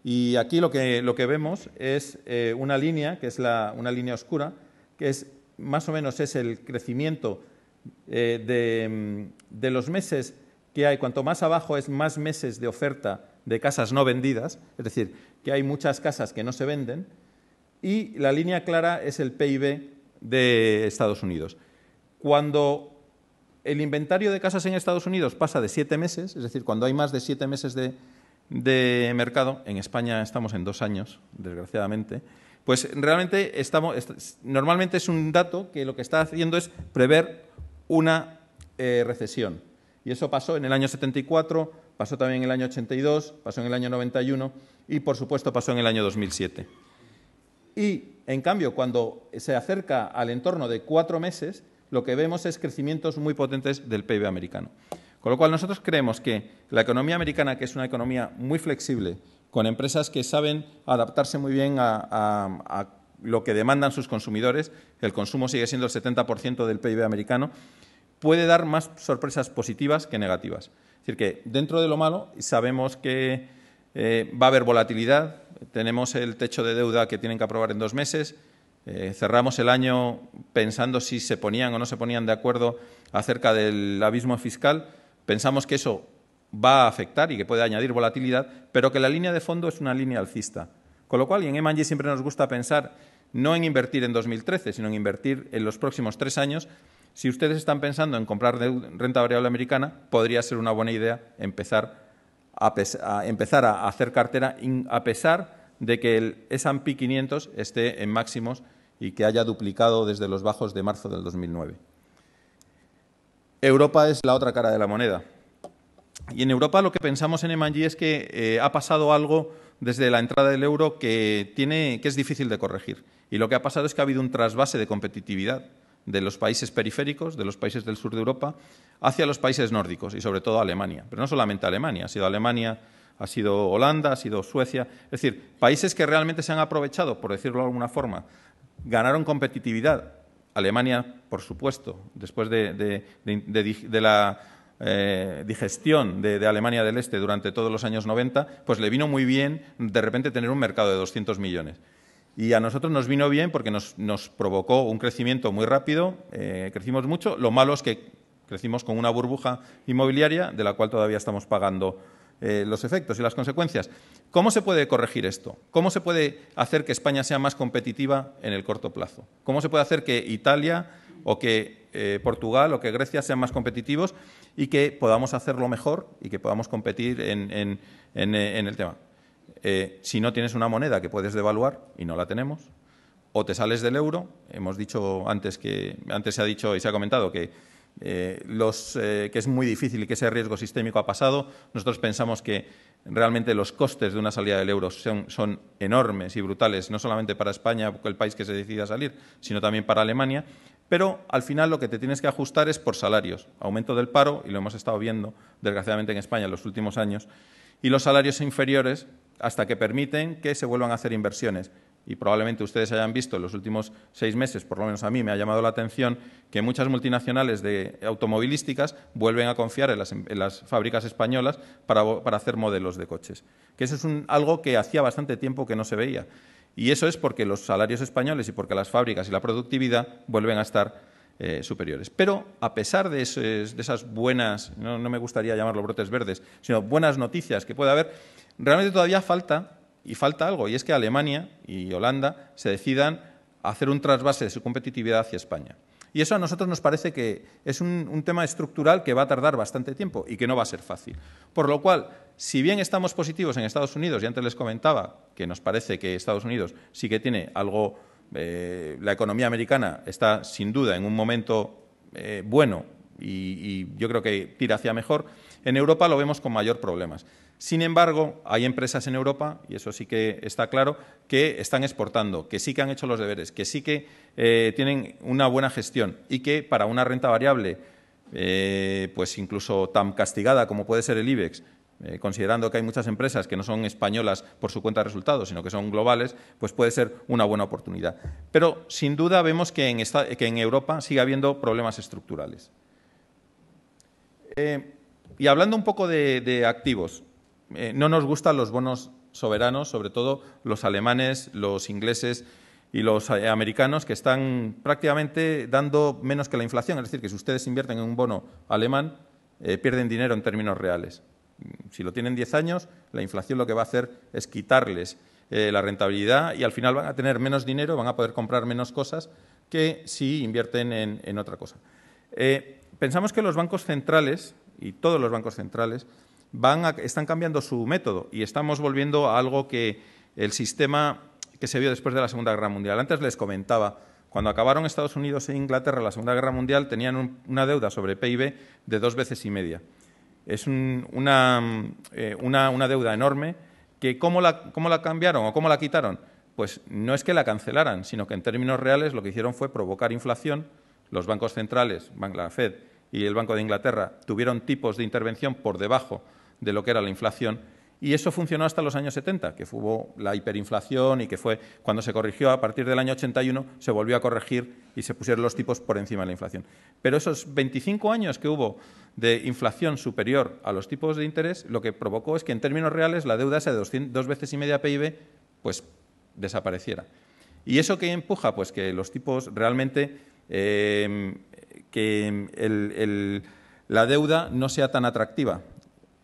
Y aquí lo que vemos es una línea, que es una línea oscura, que es más o menos es el crecimiento de los meses que hay. Cuanto más abajo es más meses de oferta de casas no vendidas, es decir, que hay muchas casas que no se venden, y la línea clara es el PIB de Estados Unidos. Cuando el inventario de casas en Estados Unidos pasa de 7 meses, es decir, cuando hay más de 7 meses de mercado, en España estamos en 2 años, desgraciadamente, pues realmente normalmente es un dato que lo que está haciendo es prever una recesión. Y eso pasó en el año 74, pasó también en el año 82, pasó en el año 91 y, por supuesto, pasó en el año 2007. Y, en cambio, cuando se acerca al entorno de 4 meses, lo que vemos es crecimientos muy potentes del PIB americano. Con lo cual, nosotros creemos que la economía americana, que es una economía muy flexible, con empresas que saben adaptarse muy bien a lo que demandan sus consumidores, el consumo sigue siendo el 70% del PIB americano, puede dar más sorpresas positivas que negativas. Es decir, que dentro de lo malo sabemos que va a haber volatilidad, tenemos el techo de deuda que tienen que aprobar en 2 meses, cerramos el año pensando si se ponían o no se ponían de acuerdo acerca del abismo fiscal. Pensamos que eso va a afectar y que puede añadir volatilidad, pero que la línea de fondo es una línea alcista. Con lo cual, y en M&G siempre nos gusta pensar no en invertir en 2013, sino en invertir en los próximos 3 años. Si ustedes están pensando en comprar renta variable americana, podría ser una buena idea empezar a hacer cartera a pesar de que el S&P 500 esté en máximos y que haya duplicado desde los bajos de marzo del 2009. Europa es la otra cara de la moneda. Y en Europa lo que pensamos en M&G es que ha pasado algo desde la entrada del euro que es difícil de corregir. Y lo que ha pasado es que ha habido un trasvase de competitividad de los países periféricos, de los países del sur de Europa, hacia los países nórdicos y sobre todo Alemania. Pero no solamente Alemania, ha sido Alemania, ha sido Holanda, ha sido Suecia. Es decir, países que realmente se han aprovechado, por decirlo de alguna forma, ganaron competitividad. Alemania, por supuesto, después de la digestión de Alemania del Este durante todos los años 90, pues le vino muy bien de repente tener un mercado de 200 millones. Y a nosotros nos vino bien porque nos provocó un crecimiento muy rápido, crecimos mucho. Lo malo es que crecimos con una burbuja inmobiliaria de la cual todavía estamos pagando los efectos y las consecuencias. ¿Cómo se puede corregir esto? ¿Cómo se puede hacer que España sea más competitiva en el corto plazo? ¿Cómo se puede hacer que Italia o que Portugal o que Grecia sean más competitivos y que podamos hacerlo mejor y que podamos competir en el tema? Si no tienes una moneda que puedes devaluar, y no la tenemos, o te sales del euro. Hemos dicho antes se ha dicho y se ha comentado que es muy difícil y que ese riesgo sistémico ha pasado. Nosotros pensamos que realmente los costes de una salida del euro son enormes y brutales, no solamente para España, el país que se decida salir, sino también para Alemania. Pero al final lo que te tienes que ajustar es por salarios, aumento del paro, y lo hemos estado viendo desgraciadamente en España en los últimos años, y los salarios inferiores hasta que permiten que se vuelvan a hacer inversiones. Y probablemente ustedes hayan visto en los últimos 6 meses, por lo menos a mí me ha llamado la atención, que muchas multinacionales automovilísticas vuelven a confiar en las fábricas españolas para hacer modelos de coches. Que eso es algo que hacía bastante tiempo que no se veía. Y eso es porque los salarios españoles y porque las fábricas y la productividad vuelven a estar superiores. Pero a pesar de esas buenas, no me gustaría llamarlo brotes verdes, sino buenas noticias que puede haber, realmente todavía falta algo, y es que Alemania y Holanda se decidan a hacer un trasvase de su competitividad hacia España. Y eso a nosotros nos parece que es un tema estructural que va a tardar bastante tiempo y que no va a ser fácil. Por lo cual, si bien estamos positivos en Estados Unidos, y antes les comentaba que nos parece que Estados Unidos sí que tiene algo, la economía americana está sin duda en un momento bueno y yo creo que tira hacia mejor, en Europa lo vemos con mayor problemas. Sin embargo, hay empresas en Europa, y eso sí que está claro, que están exportando, que sí que han hecho los deberes, que sí que tienen una buena gestión y que para una renta variable, pues incluso tan castigada como puede ser el IBEX, considerando que hay muchas empresas que no son españolas por su cuenta de resultados, sino que son globales, pues puede ser una buena oportunidad. Pero sin duda vemos que en Europa sigue habiendo problemas estructurales. Y hablando un poco de activos, no nos gustan los bonos soberanos, sobre todo los alemanes, los ingleses y los americanos, que están prácticamente dando menos que la inflación. Es decir, que si ustedes invierten en un bono alemán, pierden dinero en términos reales. Si lo tienen 10 años, la inflación lo que va a hacer es quitarles la rentabilidad y al final van a tener menos dinero, van a poder comprar menos cosas que si invierten en otra cosa. Pensamos que los bancos centrales, y todos los bancos centrales, están cambiando su método y estamos volviendo a algo que el sistema que se vio después de la Segunda Guerra Mundial. Antes les comentaba, cuando acabaron Estados Unidos e Inglaterra la Segunda Guerra Mundial, tenían una deuda sobre PIB de 2,5 veces. Es una deuda enorme que ¿cómo la cambiaron o cómo la quitaron? Pues no es que la cancelaran, sino que en términos reales lo que hicieron fue provocar inflación. Los bancos centrales, la Fed y el Banco de Inglaterra, tuvieron tipos de intervención por debajo de lo que era la inflación, y eso funcionó hasta los años 70, que hubo la hiperinflación y que fue cuando se corrigió a partir del año 81, se volvió a corregir y se pusieron los tipos por encima de la inflación. Pero esos 25 años que hubo de inflación superior a los tipos de interés, lo que provocó es que en términos reales la deuda esa de 2,5 veces PIB pues desapareciera. ¿Y eso qué empuja? Pues que los tipos realmente, la deuda no sea tan atractiva.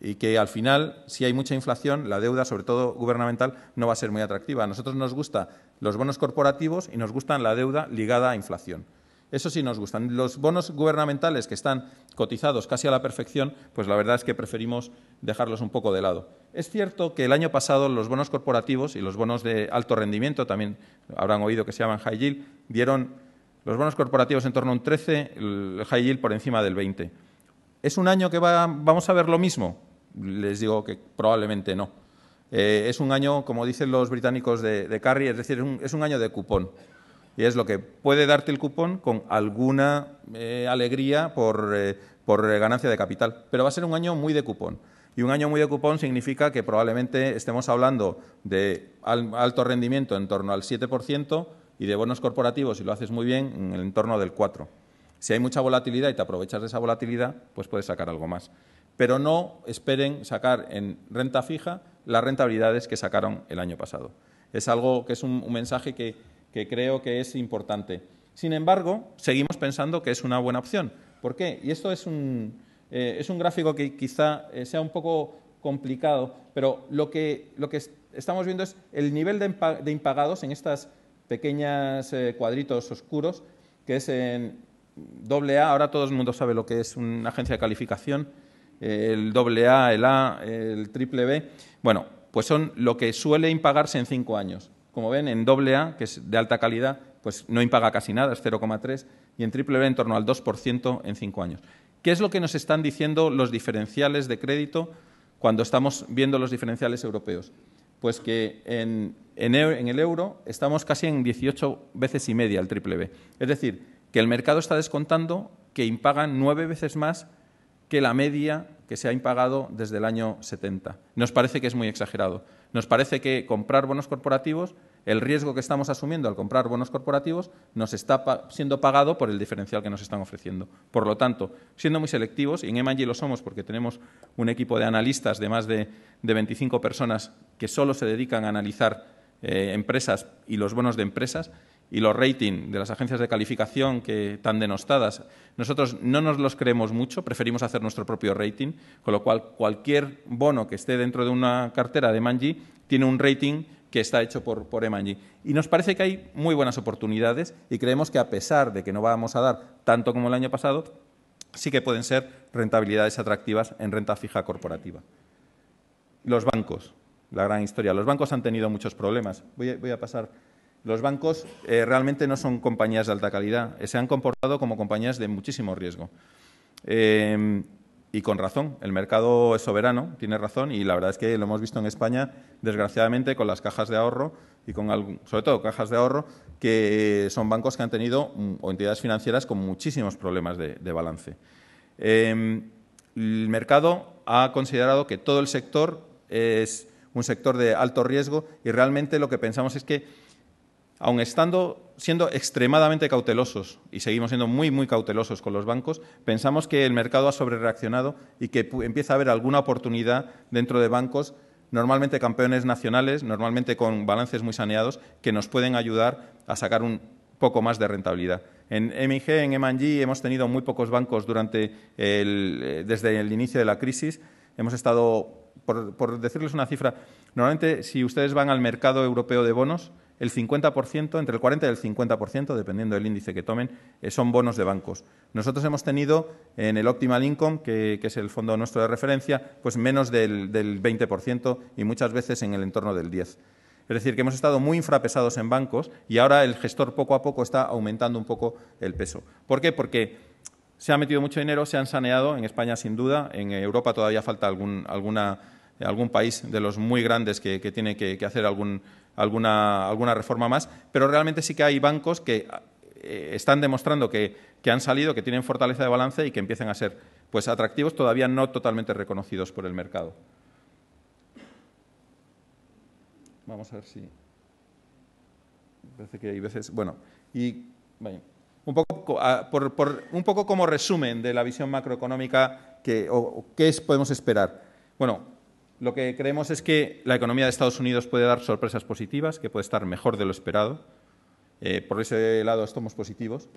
Y que al final, si hay mucha inflación, la deuda, sobre todo gubernamental, no va a ser muy atractiva. A nosotros nos gustan los bonos corporativos y nos gustan la deuda ligada a inflación. Eso sí nos gustan. Los bonos gubernamentales que están cotizados casi a la perfección, pues la verdad es que preferimos dejarlos un poco de lado. Es cierto que el año pasado los bonos corporativos y los bonos de alto rendimiento, también habrán oído que se llaman high yield, dieron los bonos corporativos en torno a un 13, el high yield por encima del 20. ¿Es un año que vamos a ver lo mismo? Les digo que probablemente no. Es un año, como dicen los británicos, de carry, es decir, es un año de cupón. Y es lo que puede darte el cupón con alguna alegría por ganancia de capital. Pero va a ser un año muy de cupón. Y un año muy de cupón significa que probablemente estemos hablando de alto rendimiento en torno al 7% y de bonos corporativos, si lo haces muy bien, en el entorno del 4%. Si hay mucha volatilidad y te aprovechas de esa volatilidad, pues puedes sacar algo más. Pero no esperen sacar en renta fija las rentabilidades que sacaron el año pasado. Es algo que es un mensaje que creo que es importante. Sin embargo, seguimos pensando que es una buena opción. ¿Por qué? Y esto es un gráfico que quizá sea un poco complicado, pero lo que estamos viendo es el nivel de impagados en estas pequeñas cuadritos oscuros, que es en AA. Ahora todo el mundo sabe lo que es una agencia de calificación, el AA, el A, el BBB. Bueno, pues son lo que suele impagarse en 5 años. Como ven, en AA, que es de alta calidad, pues no impaga casi nada, es 0,3%, y en BBB en torno al 2% en 5 años. ¿Qué es lo que nos están diciendo los diferenciales de crédito cuando estamos viendo los diferenciales europeos? Pues que en el euro estamos casi en 18 veces y media el BBB. Es decir, que el mercado está descontando que impagan 9 veces más que la media que se ha impagado desde el año 70. Nos parece que es muy exagerado. Nos parece que comprar bonos corporativos, el riesgo que estamos asumiendo al comprar bonos corporativos, nos está siendo pagado por el diferencial que nos están ofreciendo. Por lo tanto, siendo muy selectivos, y en M&G lo somos porque tenemos un equipo de analistas de más de 25 personas que solo se dedican a analizar empresas y los bonos de empresas, y los ratings de las agencias de calificación que tan denostadas, nosotros no nos los creemos mucho, preferimos hacer nuestro propio rating, con lo cual cualquier bono que esté dentro de una cartera de M&G tiene un rating que está hecho por M&G. Y nos parece que hay muy buenas oportunidades y creemos que, a pesar de que no vamos a dar tanto como el año pasado, sí que pueden ser rentabilidades atractivas en renta fija corporativa. Los bancos, la gran historia. Los bancos han tenido muchos problemas. Voy a pasar. Los bancos realmente no son compañías de alta calidad. Se han comportado como compañías de muchísimo riesgo. Y con razón. El mercado es soberano, tiene razón, y la verdad es que lo hemos visto en España, desgraciadamente, con las cajas de ahorro y sobre todo cajas de ahorro, que son bancos que han tenido, o entidades financieras, con muchísimos problemas de balance. El mercado ha considerado que todo el sector es un sector de alto riesgo, y realmente lo que pensamos es que, aun siendo extremadamente cautelosos, y seguimos siendo muy, muy cautelosos con los bancos, pensamos que el mercado ha sobrereaccionado y que empieza a haber alguna oportunidad dentro de bancos, normalmente campeones nacionales, normalmente con balances muy saneados, que nos pueden ayudar a sacar un poco más de rentabilidad. En M&G hemos tenido muy pocos bancos desde el inicio de la crisis. Hemos estado, por decirles una cifra, normalmente si ustedes van al mercado europeo de bonos, el 50%, entre el 40 y el 50%, dependiendo del índice que tomen, son bonos de bancos. Nosotros hemos tenido en el Optimal Income, que es el fondo nuestro de referencia, pues menos del 20% y muchas veces en el entorno del 10%. Es decir, que hemos estado muy infrapesados en bancos y ahora el gestor poco a poco está aumentando un poco el peso. ¿Por qué? Porque se ha metido mucho dinero, se han saneado, en España sin duda, en Europa todavía falta algún país de los muy grandes que tiene que hacer alguna reforma más, pero realmente sí que hay bancos que están demostrando que han salido, que tienen fortaleza de balance y que empiezan a ser pues atractivos, todavía no totalmente reconocidos por el mercado. Vamos a ver si... Parece que hay veces... Bueno, y vaya, un poco como resumen de la visión macroeconómica, ¿qué podemos esperar? Bueno, lo que creemos es que la economía de Estados Unidos puede dar sorpresas positivas, que puede estar mejor de lo esperado. Por ese lado estamos positivos.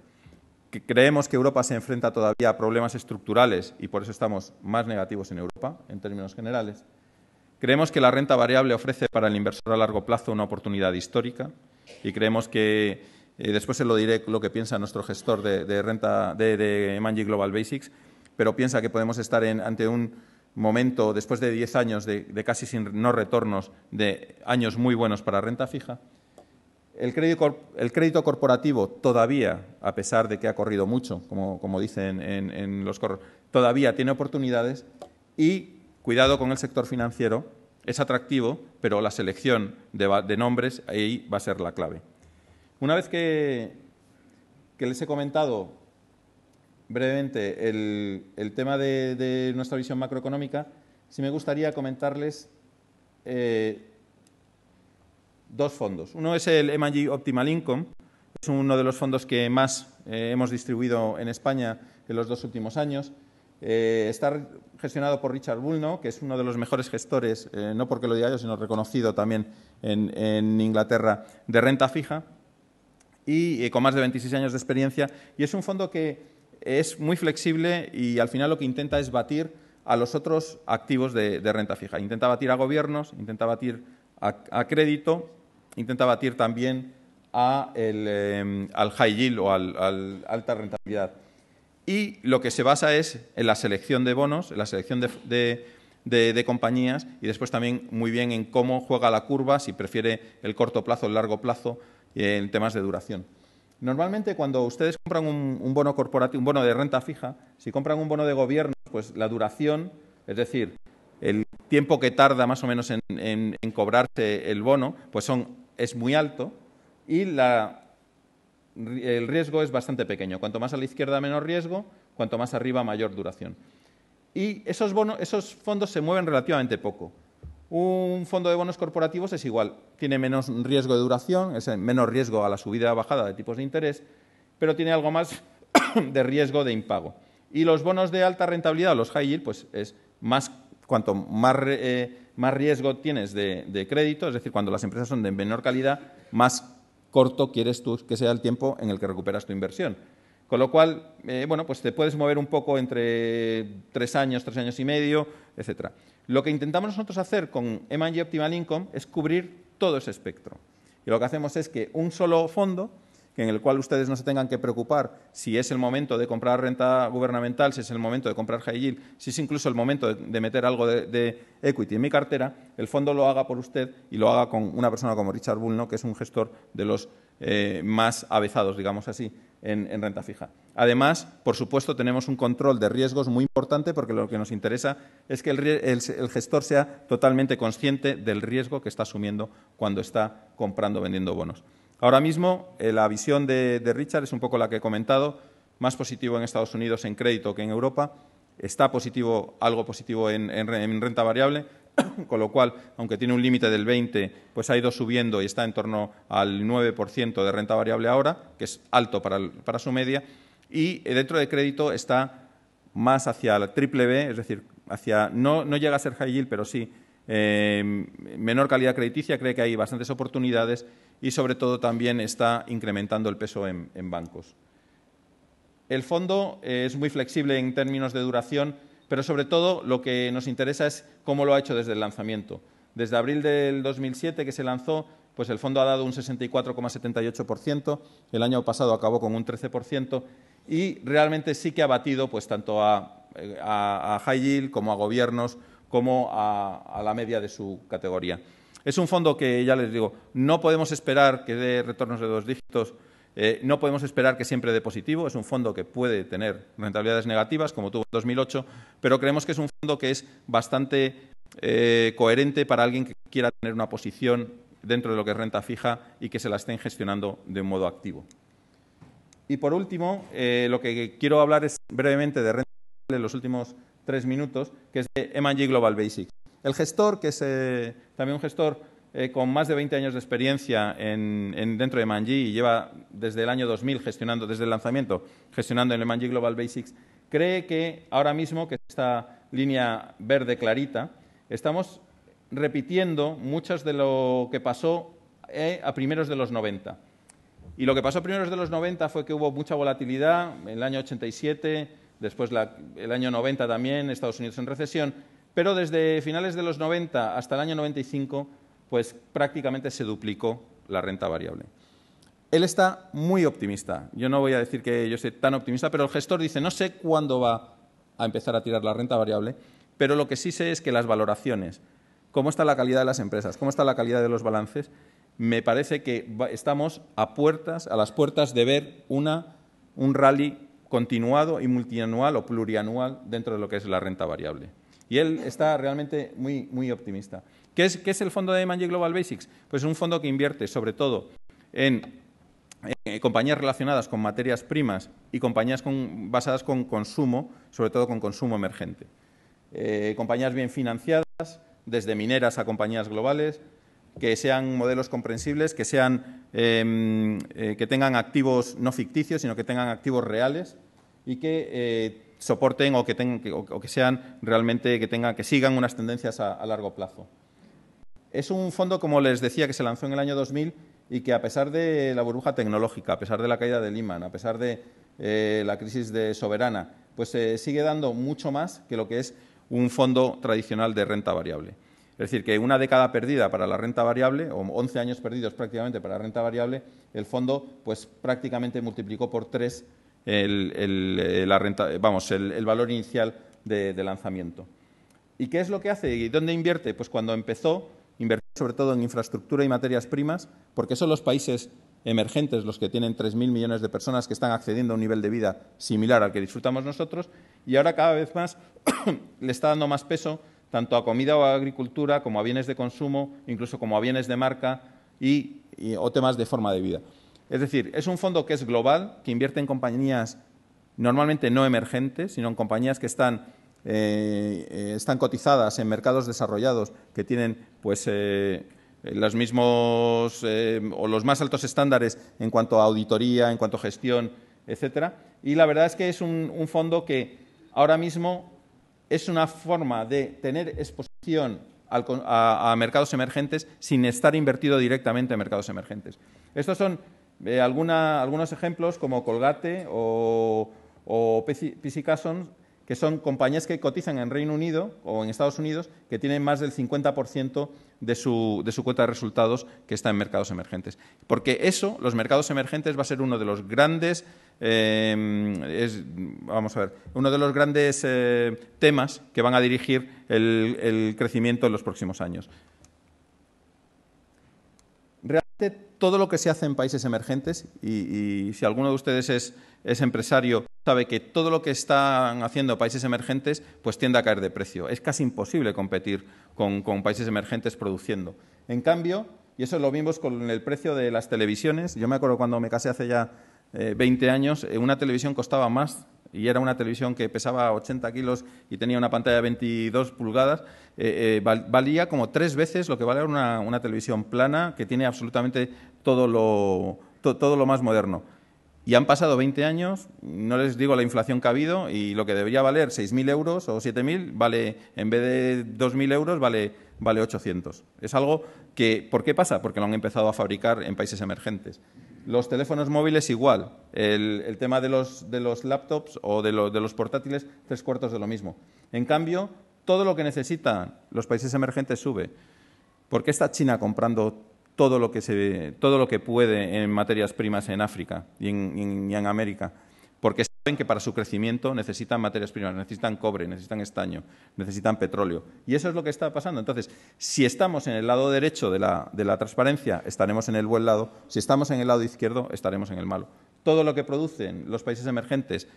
Que creemos que Europa se enfrenta todavía a problemas estructurales y por eso estamos más negativos en Europa, en términos generales. Creemos que la renta variable ofrece para el inversor a largo plazo una oportunidad histórica y creemos que, después se lo diré lo que piensa nuestro gestor de M&G Global Basics, pero piensa que podemos estar ante un momento, después de 10 años de casi sin no retornos, de años muy buenos para renta fija. El crédito corporativo todavía, a pesar de que ha corrido mucho, como dicen en los correos, todavía tiene oportunidades y, cuidado con el sector financiero, es atractivo, pero la selección de nombres ahí va a ser la clave. Una vez que les he comentado brevemente el tema de nuestra visión macroeconómica, sí me gustaría comentarles dos fondos. Uno es el M&G Optimal Income, es uno de los fondos que más hemos distribuido en España en los 2 últimos años. Está gestionado por Richard Bulno, que es uno de los mejores gestores, no porque lo diga yo, sino reconocido también en Inglaterra, de renta fija, y con más de 26 años de experiencia. Y es un fondo que es muy flexible y al final lo que intenta es batir a los otros activos de renta fija. Intenta batir a gobiernos, intenta batir a crédito, intenta batir también al high yield o al alta rentabilidad. Y lo que se basa es en la selección de bonos, en la selección de compañías y después también muy bien en cómo juega la curva, si prefiere el corto plazo o el largo plazo en temas de duración. Normalmente cuando ustedes compran un bono corporativo, un bono de renta fija, si compran un bono de gobierno, pues la duración, es decir, el tiempo que tarda más o menos en cobrarse el bono, pues es muy alto y el riesgo es bastante pequeño. Cuanto más a la izquierda, menor riesgo, cuanto más arriba, mayor duración. Y esos fondos se mueven relativamente poco. Un fondo de bonos corporativos es igual, tiene menos riesgo de duración, es menos riesgo a la subida o bajada de tipos de interés, pero tiene algo más de riesgo de impago. Y los bonos de alta rentabilidad, los high yield, pues es cuanto más riesgo tienes de crédito, es decir, cuando las empresas son de menor calidad, más corto quieres tú que sea el tiempo en el que recuperas tu inversión. Con lo cual, bueno, pues te puedes mover un poco entre 3 años, 3 años y medio, etcétera. Lo que intentamos nosotros hacer con M&G Optimal Income es cubrir todo ese espectro. Y lo que hacemos es que un solo fondo, en el cual ustedes no se tengan que preocupar si es el momento de comprar renta gubernamental, si es el momento de comprar high yield, si es incluso el momento de meter algo de equity en mi cartera, el fondo lo haga por usted y lo haga con una persona como Richard Bulno, que es un gestor de los más avezados, digamos así, en renta fija. Además, por supuesto, tenemos un control de riesgos muy importante porque lo que nos interesa es que el gestor sea totalmente consciente del riesgo que está asumiendo cuando está comprando o vendiendo bonos. Ahora mismo, la visión de Richard es un poco la que he comentado, más positivo en Estados Unidos en crédito que en Europa. Está positivo, algo positivo en renta variable, con lo cual, aunque tiene un límite del 20%, pues ha ido subiendo y está en torno al 9% de renta variable ahora, que es alto para su media. Y dentro de crédito está más hacia la triple B, es decir, no llega a ser high yield, pero sí menor calidad crediticia, cree que hay bastantes oportunidades y, sobre todo, también está incrementando el peso en bancos. El fondo es muy flexible en términos de duración, pero, sobre todo, lo que nos interesa es cómo lo ha hecho desde el lanzamiento. Desde abril del 2007, que se lanzó, pues el fondo ha dado un 64,78%, el año pasado acabó con un 13% y realmente sí que ha batido pues, tanto a high yield como a gobiernos, como a la media de su categoría. Es un fondo que, ya les digo, no podemos esperar que dé retornos de 2 dígitos, no podemos esperar que siempre dé positivo. Es un fondo que puede tener rentabilidades negativas, como tuvo en 2008, pero creemos que es un fondo que es bastante coherente para alguien que quiera tener una posición dentro de lo que es renta fija y que se la estén gestionando de un modo activo. Y, por último, lo que quiero hablar es brevemente de renta variable en los últimos 3 minutos, que es de M&G Global Basics. El gestor, que es también un gestor con más de 20 años de experiencia dentro de M&G y lleva desde el año 2000 desde el lanzamiento, gestionando en M&G Global Basics, cree que ahora mismo, que esta línea verde clarita, estamos repitiendo muchos de lo que pasó a primeros de los 90. Y lo que pasó a primeros de los 90 fue que hubo mucha volatilidad, en el año 87, después el año 90 también, Estados Unidos en recesión, pero desde finales de los 90 hasta el año 95, pues prácticamente se duplicó la renta variable. Él está muy optimista. Yo no voy a decir que yo sea tan optimista, pero el gestor dice, no sé cuándo va a empezar a tirar la renta variable, pero lo que sí sé es que las valoraciones, cómo está la calidad de las empresas, cómo está la calidad de los balances, me parece que estamos a las puertas de ver un rally continuado y multianual o plurianual dentro de lo que es la renta variable. Y él está realmente muy, muy optimista. ¿Qué es el fondo de M&G Global Basics? Pues es un fondo que invierte sobre todo en compañías relacionadas con materias primas y compañías basadas con consumo, sobre todo con consumo emergente. compañías bien financiadas, desde mineras a compañías globales, que sean modelos comprensibles, que tengan activos no ficticios, sino que tengan activos reales y que soporten o que sean realmente que sigan unas tendencias a largo plazo. Es un fondo, como les decía, que se lanzó en el año 2000 y que, a pesar de la burbuja tecnológica, a pesar de la caída de Lehman, a pesar de la crisis soberana, pues sigue dando mucho más que lo que es un fondo tradicional de renta variable. Es decir, que una década perdida para la renta variable, o 11 años perdidos prácticamente para la renta variable, el fondo pues prácticamente multiplicó por 3 el valor inicial de lanzamiento. ¿Y qué es lo que hace? ¿Y dónde invierte? Pues cuando empezó, invertir sobre todo en infraestructura y materias primas, porque son los países emergentes los que tienen 3.000 millones de personas que están accediendo a un nivel de vida similar al que disfrutamos nosotros, y ahora cada vez más le está dando más peso tanto a comida o a agricultura, como a bienes de consumo, incluso como a bienes de marca o temas de forma de vida. Es decir, es un fondo que es global, que invierte en compañías normalmente no emergentes, sino en compañías que están cotizadas en mercados desarrollados, que tienen pues los mismos o los más altos estándares en cuanto a auditoría, en cuanto a gestión, etcétera. Y la verdad es que es un fondo que ahora mismo es una forma de tener exposición a mercados emergentes sin estar invertido directamente en mercados emergentes. Estos son algunos ejemplos como Colgate o PC Carson, que son compañías que cotizan en Reino Unido o en Estados Unidos, que tienen más del 50% de su cuenta de resultados que está en mercados emergentes. Porque eso, los mercados emergentes, va a ser uno de los grandes, temas que van a dirigir el crecimiento en los próximos años. Realmente, todo lo que se hace en países emergentes, y si alguno de ustedes es empresario, sabe que todo lo que están haciendo países emergentes pues tiende a caer de precio. Es casi imposible competir con países emergentes produciendo. En cambio, y eso lo vimos con el precio de las televisiones, yo me acuerdo cuando me casé hace ya 20 años, una televisión costaba más, y era una televisión que pesaba 80 kilos y tenía una pantalla de 22 pulgadas, valía como 3 veces lo que vale una televisión plana que tiene absolutamente todo lo más moderno. Y han pasado 20 años, no les digo la inflación que ha habido, y lo que debería valer 6.000 euros o 7.000, vale, en vez de 2.000 euros, vale 800. Es algo que, ¿por qué pasa? Porque lo han empezado a fabricar en países emergentes. Los teléfonos móviles igual, el tema de los laptops o de los portátiles, 3/4 de lo mismo. En cambio, todo lo que necesitan los países emergentes sube. ¿Por qué está China comprando todo lo que puede en materias primas en África y en América? Porque saben que para su crecimiento necesitan materias primas, necesitan cobre, necesitan estaño, necesitan petróleo. Y eso es lo que está pasando. Entonces, si estamos en el lado derecho de la transparencia, estaremos en el buen lado. Si estamos en el lado izquierdo, estaremos en el malo. Todo lo que producen los países emergentes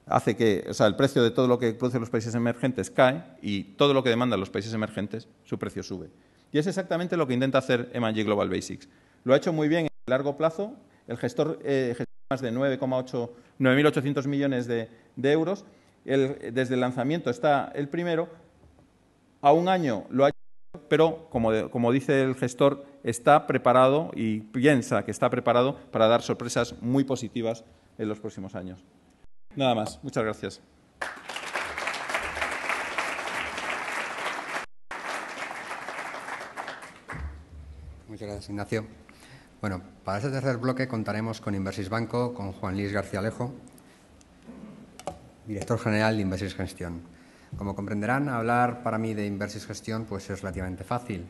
hace que, el precio de todo lo que producen los países emergentes cae, y todo lo que demandan los países emergentes, su precio sube. Y es exactamente lo que intenta hacer M&G Global Basics. Lo ha hecho muy bien en el largo plazo. El gestor gestiona más de 9.800 millones de euros. Desde el lanzamiento está el primero. A un año lo ha hecho, pero, como dice el gestor, está preparado y piensa que está preparado para dar sorpresas muy positivas en los próximos años. Nada más. Muchas gracias. Muchas gracias, Ignacio. Bueno, para este tercer bloque contaremos con Inversis Banco, con Juan Luis García Alejo, director general de Inversis Gestión. Como comprenderán, hablar para mí de Inversis Gestión pues es relativamente fácil,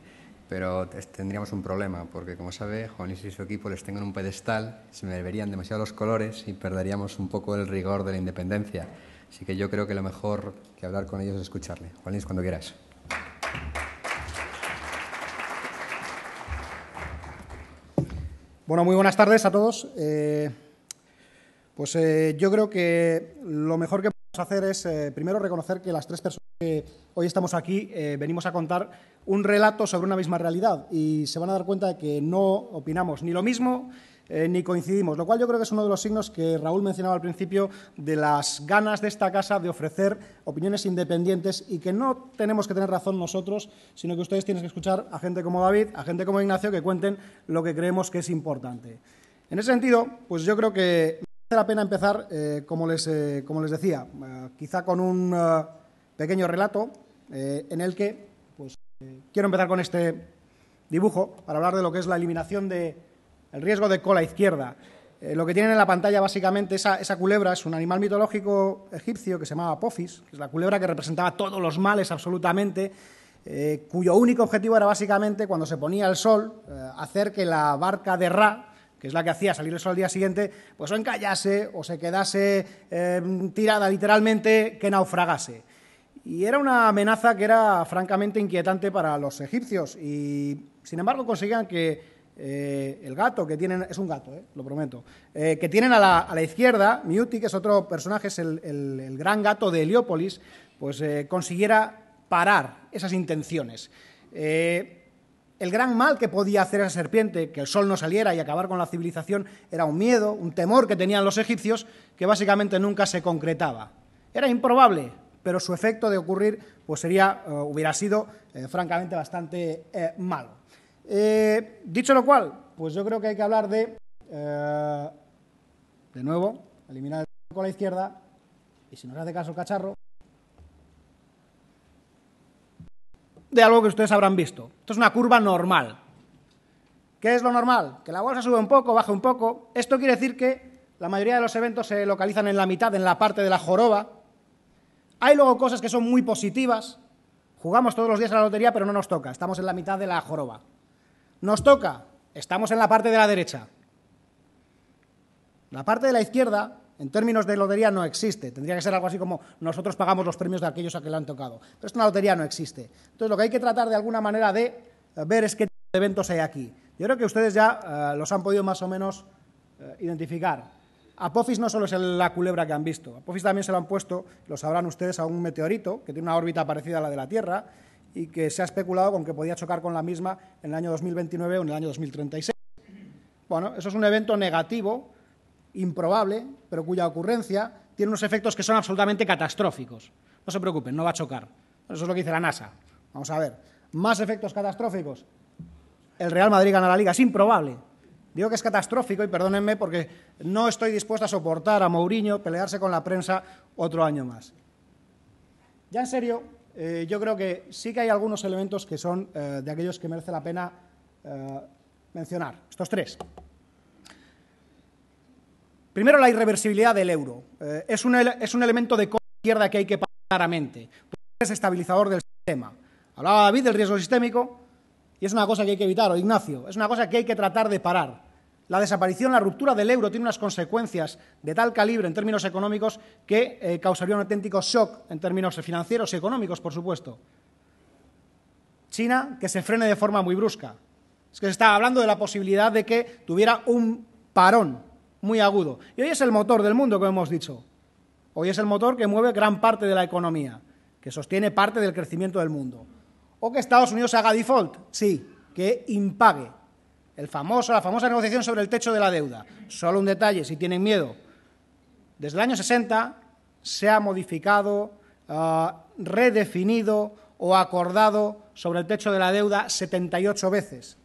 pero tendríamos un problema, porque, como sabe, Juan Luis y su equipo les tengo en un pedestal, se me verían demasiado los colores y perderíamos un poco el rigor de la independencia. Así que yo creo que lo mejor que hablar con ellos es escucharle. Juan Luis, cuando quieras. Bueno, muy buenas tardes a todos. Yo creo que lo mejor que podemos hacer es, primero, reconocer que las tres personas que hoy estamos aquí venimos a contar un relato sobre una misma realidad, y se van a dar cuenta de que no opinamos ni lo mismo, ni coincidimos, lo cual yo creo que es uno de los signos que Raúl mencionaba al principio de las ganas de esta casa de ofrecer opiniones independientes y que no tenemos que tener razón nosotros, sino que ustedes tienen que escuchar a gente como David, a gente como Ignacio, que cuenten lo que creemos que es importante. En ese sentido, pues yo creo que merece la pena empezar, como les decía, quizá con un pequeño relato en el que pues, quiero empezar con este dibujo para hablar de lo que es la eliminación del riesgo de cola izquierda. Lo que tienen en la pantalla, básicamente, esa culebra es un animal mitológico egipcio que se llamaba Apophis, que es la culebra que representaba todos los males absolutamente, cuyo único objetivo era básicamente, cuando se ponía el sol, hacer que la barca de Ra, que es la que hacía salir el sol al día siguiente, pues o encallase o se quedase tirada literalmente, que naufragase. Y era una amenaza que era francamente inquietante para los egipcios y, sin embargo, conseguían que el gato que tienen, es un gato, lo prometo, que tienen a la izquierda, Miuti, que es otro personaje, es el gran gato de Heliópolis, pues consiguiera parar esas intenciones. El gran mal que podía hacer esa serpiente, que el sol no saliera y acabar con la civilización, era un miedo, un temor que tenían los egipcios que básicamente nunca se concretaba. Era improbable, pero su efecto de ocurrir pues hubiera sido francamente bastante malo. Dicho lo cual, pues yo creo que hay que hablar de nuevo, eliminar el con la izquierda, y si nos hace caso el cacharro, de algo que ustedes habrán visto. Esto es una curva normal. ¿Qué es lo normal? Que la bolsa sube un poco, baja un poco. Esto quiere decir que la mayoría de los eventos se localizan en la mitad, en la parte de la joroba. Hay luego cosas que son muy positivas. Jugamos todos los días a la lotería, pero no nos toca. Estamos en la mitad de la joroba. Nos toca. Estamos en la parte de la derecha. La parte de la izquierda, en términos de lotería, no existe. Tendría que ser algo así como nosotros pagamos los premios de aquellos a que le han tocado. Pero esto en la lotería no existe. Entonces, lo que hay que tratar de alguna manera de ver es qué tipo de eventos hay aquí. Yo creo que ustedes ya los han podido más o menos identificar. Apophis no solo es la culebra que han visto. Apophis también se lo han puesto, lo sabrán ustedes, a un meteorito que tiene una órbita parecida a la de la Tierra y que se ha especulado con que podía chocar con la misma en el año 2029 o en el año 2036. Bueno, eso es un evento negativo, improbable, pero cuya ocurrencia tiene unos efectos que son absolutamente catastróficos. No se preocupen, no va a chocar. Eso es lo que dice la NASA. Vamos a ver. Más efectos catastróficos. El Real Madrid gana la Liga. Es improbable. Digo que es catastrófico y perdónenme porque no estoy dispuesto a soportar a Mourinho pelearse con la prensa otro año más. Ya en serio, yo creo que sí que hay algunos elementos que son de aquellos que merece la pena mencionar. Estos tres. Primero, la irreversibilidad del euro. Es un elemento de izquierda que hay que parar claramente. Es estabilizador del sistema. Hablaba David del riesgo sistémico y es una cosa que hay que evitar, o Ignacio, es una cosa que hay que tratar de parar. La desaparición, la ruptura del euro tiene unas consecuencias de tal calibre en términos económicos que causaría un auténtico shock en términos financieros y económicos, por supuesto. China, que se frene de forma muy brusca. Es que se estaba hablando de la posibilidad de que tuviera un parón muy agudo. Y hoy es el motor del mundo, como hemos dicho. Hoy es el motor que mueve gran parte de la economía, que sostiene parte del crecimiento del mundo. O que Estados Unidos haga default, sí, que impague. La famosa negociación sobre el techo de la deuda. Solo un detalle, si tienen miedo. Desde el año 60 se ha modificado, redefinido o acordado sobre el techo de la deuda 78 veces.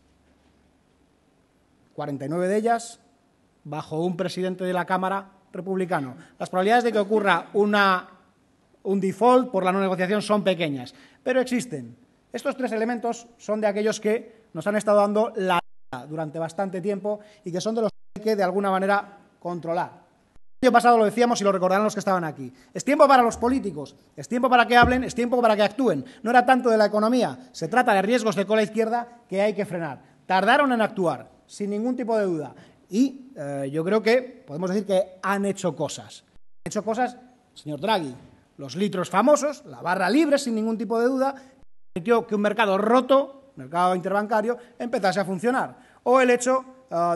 49 de ellas bajo un presidente de la Cámara republicano. Las probabilidades de que ocurra un default por la no negociación son pequeñas, pero existen. Estos tres elementos son de aquellos que nos han estado dando la vida durante bastante tiempo y que son de los que hay que, de alguna manera, controlar. El año pasado lo decíamos y lo recordarán los que estaban aquí. Es tiempo para los políticos, es tiempo para que hablen, es tiempo para que actúen. No era tanto de la economía, se trata de riesgos de cola izquierda que hay que frenar. Tardaron en actuar, sin ningún tipo de duda. Y yo creo que podemos decir que han hecho cosas. Han hecho cosas, señor Draghi, los litros famosos, la barra libre sin ningún tipo de duda, permitió que un mercado roto, mercado interbancario, empezase a funcionar. O el hecho,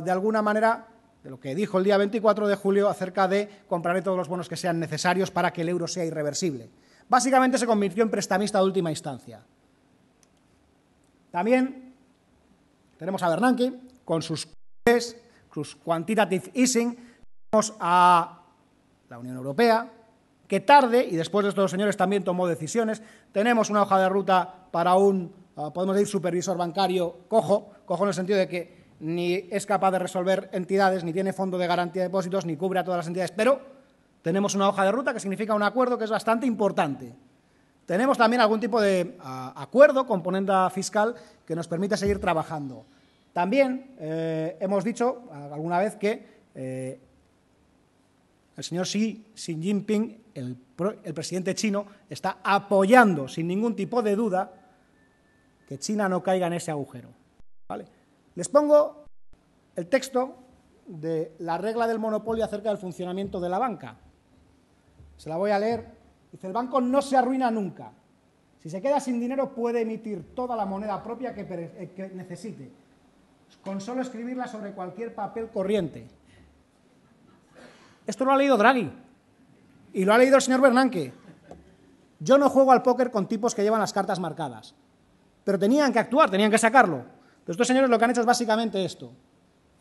de alguna manera, de lo que dijo el día 24 de julio acerca de compraré todos los bonos que sean necesarios para que el euro sea irreversible. Básicamente se convirtió en prestamista de última instancia. También tenemos a Bernanke con sus sus quantitative easing, tenemos a la Unión Europea, que tarde, y después de estos señores también tomó decisiones, tenemos una hoja de ruta para un, podemos decir, supervisor bancario cojo en el sentido de que ni es capaz de resolver entidades, ni tiene fondo de garantía de depósitos, ni cubre a todas las entidades, pero tenemos una hoja de ruta que significa un acuerdo que es bastante importante. Tenemos también algún tipo de acuerdo, componente fiscal, que nos permite seguir trabajando. También hemos dicho alguna vez que el señor Xi Jinping, el presidente chino, está apoyando sin ningún tipo de duda que China no caiga en ese agujero. ¿Vale? Les pongo el texto de la regla del monopolio acerca del funcionamiento de la banca. Se la voy a leer. Dice: el banco no se arruina nunca. Si se queda sin dinero puede emitir toda la moneda propia que necesite, con solo escribirla sobre cualquier papel corriente. Esto lo ha leído Draghi y lo ha leído el señor Bernanke. Yo no juego al póker con tipos que llevan las cartas marcadas, pero tenían que actuar, tenían que sacarlo. Pero estos señores lo que han hecho es básicamente esto.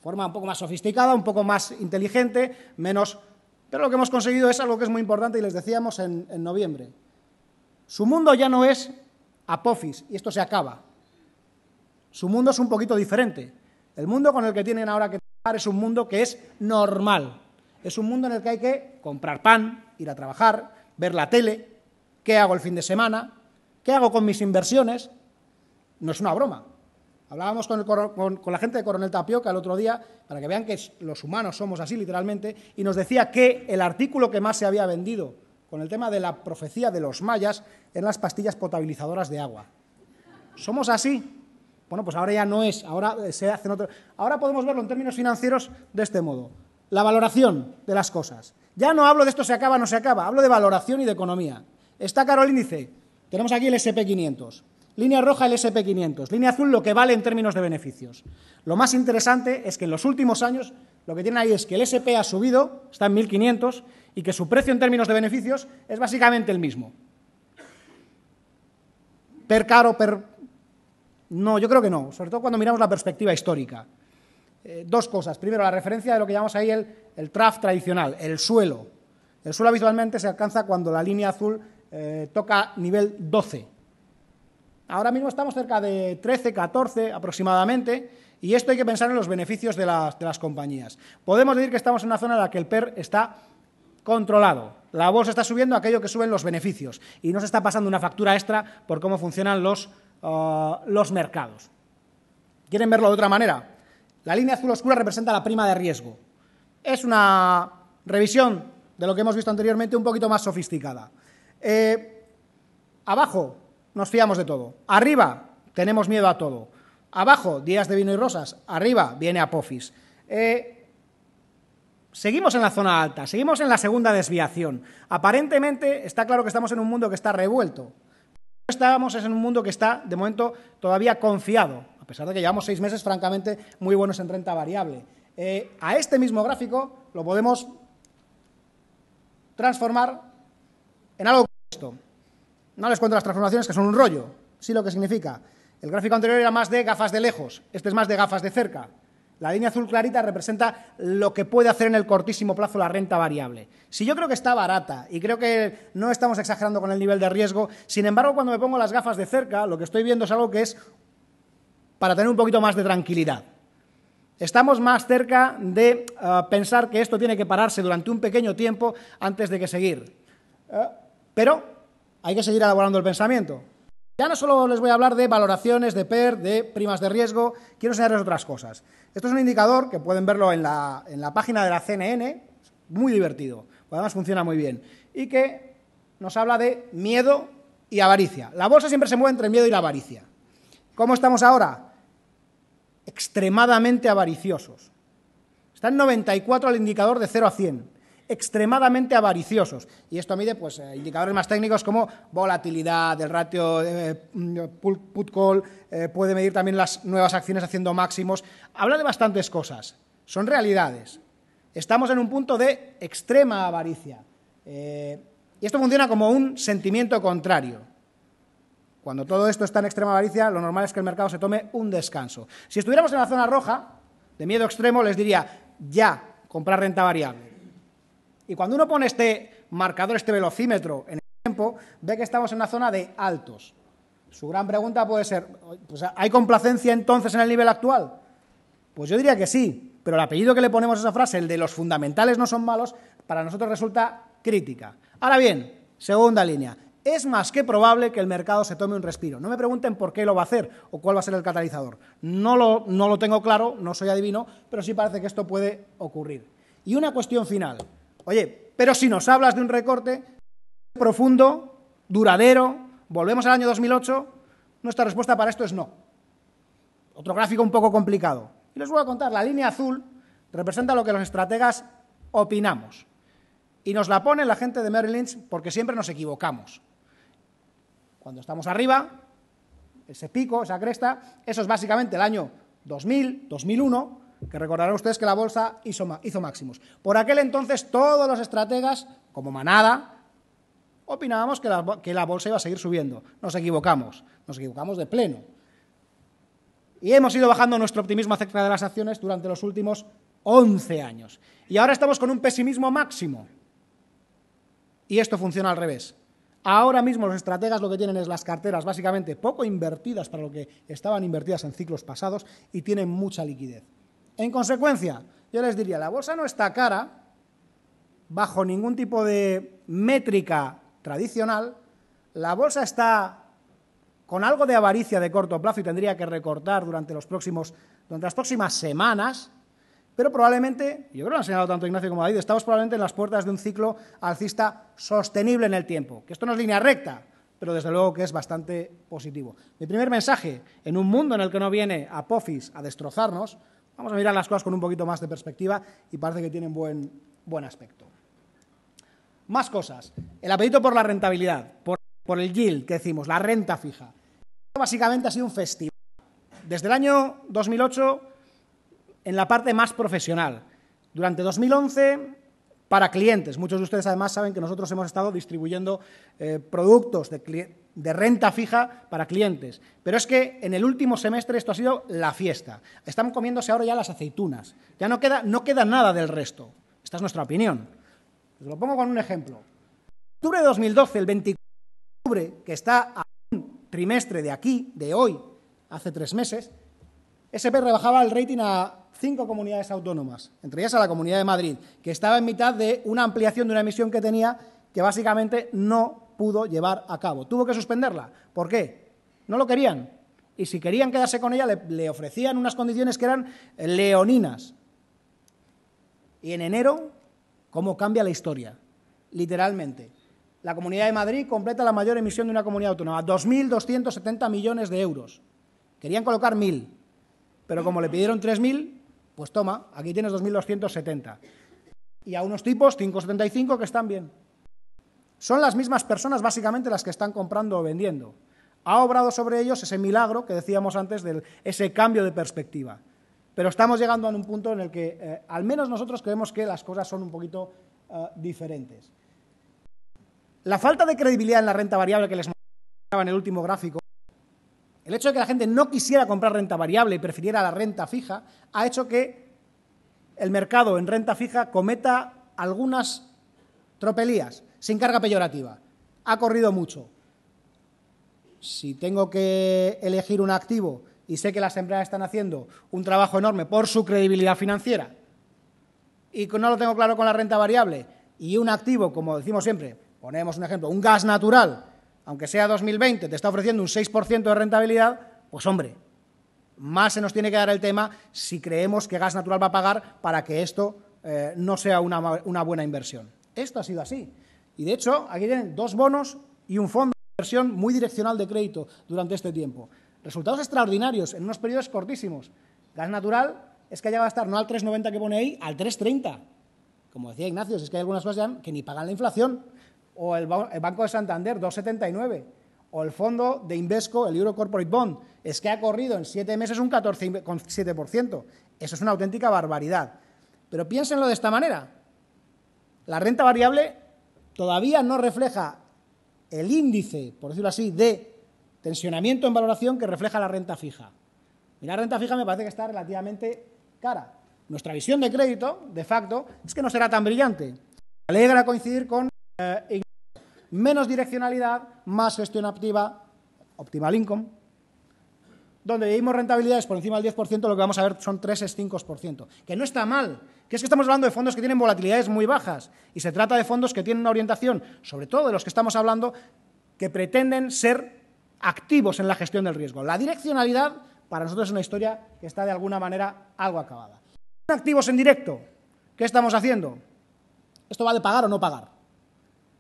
Forma un poco más sofisticada, un poco más inteligente, menos... Pero lo que hemos conseguido es algo que es muy importante y les decíamos en noviembre. Su mundo ya no es Apophis y esto se acaba. Su mundo es un poquito diferente. El mundo con el que tienen ahora que trabajar es un mundo que es normal. Es un mundo en el que hay que comprar pan, ir a trabajar, ver la tele, qué hago el fin de semana, qué hago con mis inversiones. No es una broma. Hablábamos con la gente de Coronel Tapioca el otro día, para que vean que los humanos somos así literalmente, y nos decía que el artículo que más se había vendido con el tema de la profecía de los mayas eran las pastillas potabilizadoras de agua. ¿Somos así? Bueno, pues ahora ya no es, ahora se hacen otro. Ahora podemos verlo en términos financieros de este modo. La valoración de las cosas. Ya no hablo de esto se acaba, no se acaba, hablo de valoración y de economía. Está caro el índice. Tenemos aquí el SP500. Línea roja el SP500, línea azul lo que vale en términos de beneficios. Lo más interesante es que en los últimos años lo que tienen ahí es que el SP ha subido, está en 1.500, y que su precio en términos de beneficios es básicamente el mismo. Per caro, per... No, yo creo que no, sobre todo cuando miramos la perspectiva histórica. Dos cosas. Primero, la referencia de lo que llamamos ahí el trough tradicional, el suelo. El suelo habitualmente se alcanza cuando la línea azul toca nivel 12. Ahora mismo estamos cerca de 13, 14 aproximadamente, y esto hay que pensar en los beneficios de las compañías. Podemos decir que estamos en una zona en la que el PER está controlado. La bolsa está subiendo aquello que suben los beneficios y no se está pasando una factura extra por cómo funcionan los mercados. ¿Quieren verlo de otra manera? La línea azul oscura representa la prima de riesgo. Es una revisión de lo que hemos visto anteriormente un poquito más sofisticada. Abajo nos fiamos de todo. Arriba tenemos miedo a todo. Abajo, días de vino y rosas. Arriba viene Apophis. Seguimos en la zona alta, seguimos en la segunda desviación. Aparentemente está claro que estamos en un mundo que está revuelto. Estamos en un mundo que está, de momento, todavía confiado, a pesar de que llevamos 6 meses, francamente, muy buenos en renta variable. A este mismo gráfico lo podemos transformar en algo como esto. No les cuento las transformaciones, que son un rollo. Sí lo que significa. El gráfico anterior era más de gafas de lejos, este es más de gafas de cerca. La línea azul clarita representa lo que puede hacer en el cortísimo plazo la renta variable. Si yo creo que está barata y creo que no estamos exagerando con el nivel de riesgo, sin embargo, cuando me pongo las gafas de cerca, lo que estoy viendo es algo que es para tener un poquito más de tranquilidad. Estamos más cerca de pensar que esto tiene que pararse durante un pequeño tiempo antes de que seguir. Pero hay que seguir elaborando el pensamiento. Ya no solo les voy a hablar de valoraciones, de PER, de primas de riesgo, quiero enseñarles otras cosas. Esto es un indicador que pueden verlo en la página de la CNN, muy divertido, además funciona muy bien, y que nos habla de miedo y avaricia. La bolsa siempre se mueve entre el miedo y la avaricia. ¿Cómo estamos ahora? Extremadamente avariciosos. Está en 94 el indicador de 0 a 100. Extremadamente avariciosos, y esto mide pues indicadores más técnicos como volatilidad, el ratio put-call, puede medir también las nuevas acciones haciendo máximos, habla de bastantes cosas, son realidades. Estamos en un punto de extrema avaricia, y esto funciona como un sentimiento contrario. Cuando todo esto está en extrema avaricia, lo normal es que el mercado se tome un descanso. Si estuviéramos en la zona roja, de miedo extremo, les diría ya comprar renta variable. Y cuando uno pone este marcador, este velocímetro en el tiempo, ve que estamos en una zona de altos. Su gran pregunta puede ser, pues, ¿hay complacencia entonces en el nivel actual? Pues yo diría que sí, pero el apellido que le ponemos a esa frase, el de los fundamentales no son malos, para nosotros resulta crítica. Ahora bien, segunda línea, es más que probable que el mercado se tome un respiro. No me pregunten por qué lo va a hacer o cuál va a ser el catalizador. No lo tengo claro, no soy adivino, pero sí parece que esto puede ocurrir. Y una cuestión final. Oye, pero si nos hablas de un recorte profundo, duradero, volvemos al año 2008, nuestra respuesta para esto es no. Otro gráfico un poco complicado. Y les voy a contar, la línea azul representa lo que los estrategas opinamos. Y nos la pone la gente de Merrill Lynch porque siempre nos equivocamos. Cuando estamos arriba, ese pico, esa cresta, eso es básicamente el año 2000, 2001, que recordarán ustedes que la bolsa hizo máximos. Por aquel entonces todos los estrategas, como manada, opinábamos que la bolsa iba a seguir subiendo. Nos equivocamos de pleno. Y hemos ido bajando nuestro optimismo acerca de las acciones durante los últimos 11 años. Y ahora estamos con un pesimismo máximo. Y esto funciona al revés. Ahora mismo los estrategas lo que tienen es las carteras básicamente poco invertidas para lo que estaban invertidas en ciclos pasados y tienen mucha liquidez. En consecuencia, yo les diría, la bolsa no está cara, bajo ningún tipo de métrica tradicional, la bolsa está con algo de avaricia de corto plazo y tendría que recortar durante las próximas semanas, pero probablemente, yo creo que lo han señalado tanto Ignacio como David, estamos probablemente en las puertas de un ciclo alcista sostenible en el tiempo, que esto no es línea recta, pero desde luego que es bastante positivo. Mi primer mensaje, en un mundo en el que no viene Apophis a destrozarnos, vamos a mirar las cosas con un poquito más de perspectiva y parece que tienen buen aspecto. Más cosas. El apetito por la rentabilidad, por el yield, que decimos, la renta fija. Esto básicamente ha sido un festival. Desde el año 2008, en la parte más profesional. Durante 2011, para clientes. Muchos de ustedes además saben que nosotros hemos estado distribuyendo productos de renta fija para clientes. Pero es que en el último semestre esto ha sido la fiesta. Están comiéndose ahora ya las aceitunas. Ya no queda nada del resto. Esta es nuestra opinión. Os lo pongo con un ejemplo. En octubre de 2012, el 24 de octubre, que está a un trimestre de aquí, de hoy, hace 3 meses, SP rebajaba el rating a 5 comunidades autónomas, entre ellas a la Comunidad de Madrid, que estaba en mitad de una ampliación de una emisión que tenía que básicamente no pudo llevar a cabo. Tuvo que suspenderla. ¿Por qué? No lo querían. Y si querían quedarse con ella, le ofrecían unas condiciones que eran leoninas. Y en enero, ¿cómo cambia la historia? Literalmente. La Comunidad de Madrid completa la mayor emisión de una comunidad autónoma, 2.270 millones de euros. Querían colocar 1.000, pero como le pidieron 3.000, pues toma, aquí tienes 2.270. Y a unos tipos, 5,75, que están bien. Son las mismas personas básicamente las que están comprando o vendiendo. Ha obrado sobre ellos ese milagro que decíamos antes, de ese cambio de perspectiva. Pero estamos llegando a un punto en el que al menos nosotros creemos que las cosas son un poquito diferentes. La falta de credibilidad en la renta variable que les mostraba en el último gráfico, el hecho de que la gente no quisiera comprar renta variable y prefiriera la renta fija, ha hecho que el mercado en renta fija cometa algunas tropelías, sin carga peyorativa. Ha corrido mucho. Si tengo que elegir un activo y sé que las empresas están haciendo un trabajo enorme por su credibilidad financiera y no lo tengo claro con la renta variable, y un activo, como decimos siempre, ponemos un ejemplo, un gas natural, aunque sea 2020, te está ofreciendo un 6% de rentabilidad, pues hombre, más se nos tiene que dar el tema si creemos que gas natural va a pagar para que esto no sea una buena inversión. Esto ha sido así. Y de hecho, aquí tienen 2 bonos y un fondo de inversión muy direccional de crédito durante este tiempo. Resultados extraordinarios en unos periodos cortísimos. Gas natural es que ha llegado a estar no al 3,90 que pone ahí, al 3,30. Como decía Ignacio, es que hay algunas cosas que ni pagan la inflación. O el Banco de Santander, 2,79. O el fondo de Invesco, el Euro Corporate Bond, es que ha corrido en 7 meses un 14,7%. Eso es una auténtica barbaridad. Pero piénsenlo de esta manera. La renta variable todavía no refleja el índice, por decirlo así, de tensionamiento en valoración que refleja la renta fija. Y la renta fija me parece que está relativamente cara. Nuestra visión de crédito, de facto, es que no será tan brillante. Me alegra coincidir con menos direccionalidad, más gestión activa, optimal income. Donde vimos rentabilidades por encima del 10%, lo que vamos a ver son 3-5%, que no está mal, que es que estamos hablando de fondos que tienen volatilidades muy bajas y se trata de fondos que tienen una orientación, sobre todo de los que estamos hablando, que pretenden ser activos en la gestión del riesgo. La direccionalidad para nosotros es una historia que está de alguna manera algo acabada. Activos en directo, ¿qué estamos haciendo? ¿Esto va de pagar o no pagar?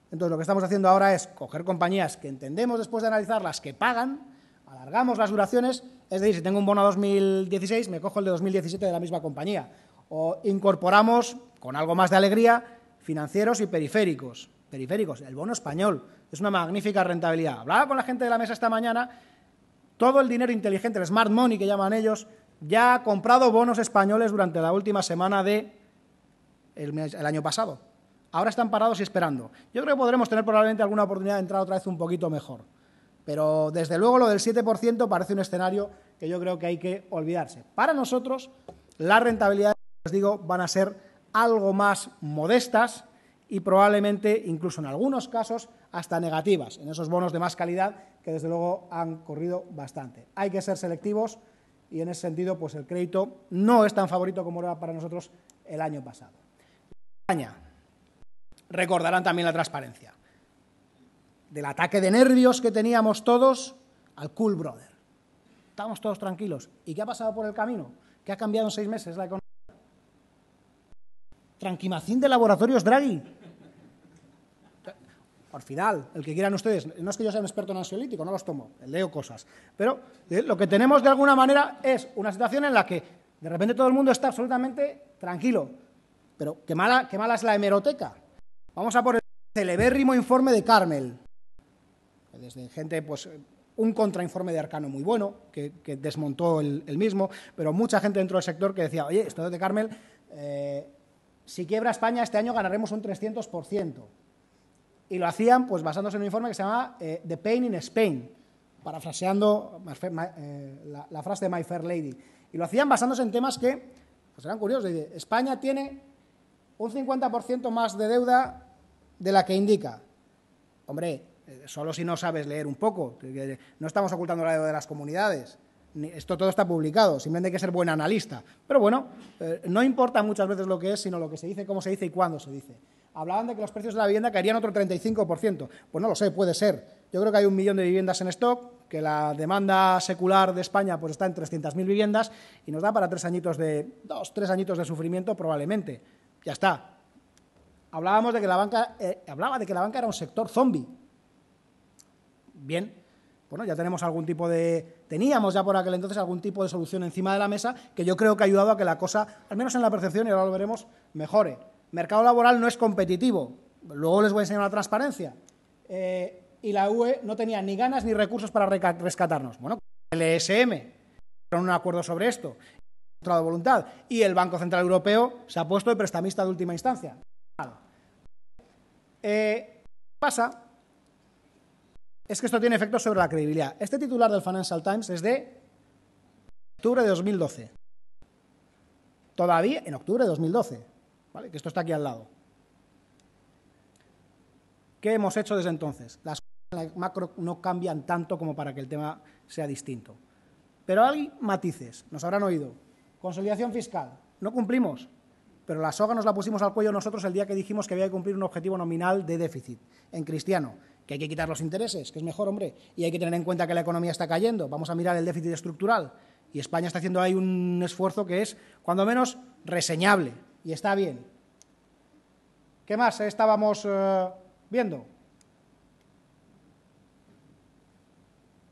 Entonces lo que estamos haciendo ahora es coger compañías que entendemos después de analizarlas que pagan, alargamos las duraciones, es decir, si tengo un bono 2016, me cojo el de 2017 de la misma compañía. O incorporamos, con algo más de alegría, financieros y periféricos. Periféricos, el bono español, es una magnífica rentabilidad. Hablaba con la gente de la mesa esta mañana, todo el dinero inteligente, el smart money que llaman ellos, ya ha comprado bonos españoles durante la última semana del año pasado. Ahora están parados y esperando. Yo creo que podremos tener probablemente alguna oportunidad de entrar otra vez un poquito mejor. Pero, desde luego, lo del 7% parece un escenario que yo creo que hay que olvidarse. Para nosotros, las rentabilidades, les digo, van a ser algo más modestas y probablemente, incluso en algunos casos, hasta negativas, en esos bonos de más calidad que, desde luego, han corrido bastante. Hay que ser selectivos y, en ese sentido, pues el crédito no es tan favorito como era para nosotros el año pasado. España. Recordarán también la transparencia. Del ataque de nervios que teníamos todos al Cool Brother. Estábamos todos tranquilos. ¿Y qué ha pasado por el camino? ¿Qué ha cambiado en 6 meses la economía? Tranquimacín de Laboratorios Draghi. Al final, el que quieran ustedes, no es que yo sea un experto en ansiolítico, no los tomo, leo cosas, pero lo que tenemos de alguna manera es una situación en la que de repente todo el mundo está absolutamente tranquilo. Pero qué mala es la hemeroteca. Vamos a por el celebérrimo informe de Carmel. Desde gente, pues, un contrainforme de Arcano muy bueno, que desmontó el mismo, pero mucha gente dentro del sector que decía, oye, esto de Carmel, si quiebra España este año ganaremos un 300%. Y lo hacían, pues, basándose en un informe que se llama The Pain in Spain, parafraseando la frase de My Fair Lady. Y lo hacían basándose en temas que, pues, eran curiosos. España tiene un 50% más de deuda de la que indica. Hombre, solo si no sabes leer un poco, no estamos ocultando la deuda de las comunidades, esto todo está publicado, simplemente hay que ser buen analista. Pero bueno, no importa muchas veces lo que es, sino lo que se dice, cómo se dice y cuándo se dice. Hablaban de que los precios de la vivienda caerían otro 35%. Pues no lo sé, puede ser. Yo creo que hay 1 millón de viviendas en stock, que la demanda secular de España pues está en 300.000 viviendas y nos da para 3 añitos de sufrimiento probablemente. Ya está. Hablaba de que la banca era un sector zombie. Bien, bueno, ya teníamos ya por aquel entonces algún tipo de solución encima de la mesa que yo creo que ha ayudado a que la cosa, al menos en la percepción, y ahora lo veremos, mejore. Mercado laboral no es competitivo, luego les voy a enseñar la transparencia, y la UE no tenía ni ganas ni recursos para rescatarnos. Bueno, el ESM, con un acuerdo sobre esto, mostrado voluntad, y el Banco Central Europeo se ha puesto de prestamista de última instancia. ¿Qué pasa? Es que esto tiene efectos sobre la credibilidad. Este titular del Financial Times es de octubre de 2012. Todavía en octubre de 2012, ¿vale? Que esto está aquí al lado. ¿Qué hemos hecho desde entonces? Las cosas en la macro no cambian tanto como para que el tema sea distinto. Pero hay matices, nos habrán oído. Consolidación fiscal, no cumplimos, pero la soga nos la pusimos al cuello nosotros el día que dijimos que había que cumplir un objetivo nominal de déficit. En cristiano, que hay que quitar los intereses, que es mejor, hombre, y hay que tener en cuenta que la economía está cayendo. Vamos a mirar el déficit estructural. Y España está haciendo ahí un esfuerzo que es, cuando menos, reseñable. Y está bien. ¿Qué más estábamos viendo?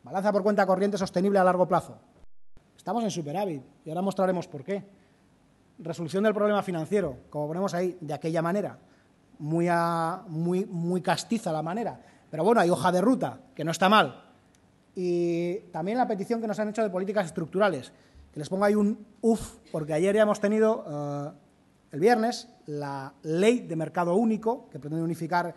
Balanza por cuenta corriente sostenible a largo plazo. Estamos en superávit y ahora mostraremos por qué. Resolución del problema financiero, como ponemos ahí, de aquella manera. Muy castiza la manera. Pero bueno, hay hoja de ruta, que no está mal. Y también la petición que nos han hecho de políticas estructurales. Que les pongo ahí un UF, porque ayer ya hemos tenido, el viernes, la ley de mercado único, que pretende unificar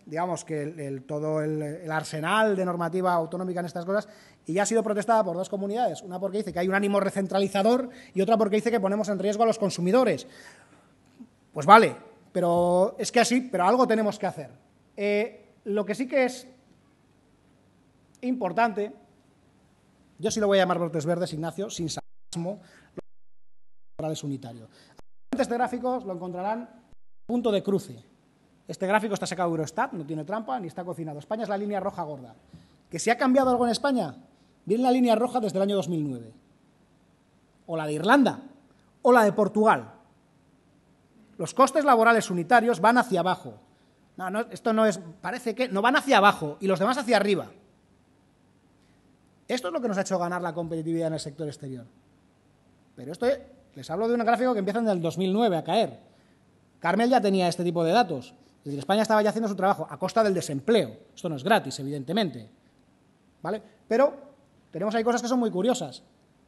digamos que todo el arsenal de normativa autonómica en estas cosas, y ya ha sido protestada por dos comunidades, una porque dice que hay un ánimo recentralizador y otra porque dice que ponemos en riesgo a los consumidores. Pues vale, pero es que así, pero algo tenemos que hacer. Lo que sí que es importante, yo sí lo voy a llamar brotes verdes, Ignacio, sin sarcasmo, los unitarios. Este gráfico lo encontrarán punto de cruce. Este gráfico está sacado de Eurostat, no tiene trampa ni está cocinado. España es la línea roja gorda. ¿Que si ha cambiado algo en España? Viene la línea roja desde el año 2009. O la de Irlanda, o la de Portugal. Los costes laborales unitarios van hacia abajo. No, esto no es, parece que no van hacia abajo y los demás hacia arriba. Esto es lo que nos ha hecho ganar la competitividad en el sector exterior. Pero esto les hablo de un gráfico que empieza en el 2009 a caer. Carmel ya tenía este tipo de datos. Es decir, España estaba ya haciendo su trabajo a costa del desempleo. Esto no es gratis, evidentemente. ¿Vale? Pero tenemos ahí cosas que son muy curiosas.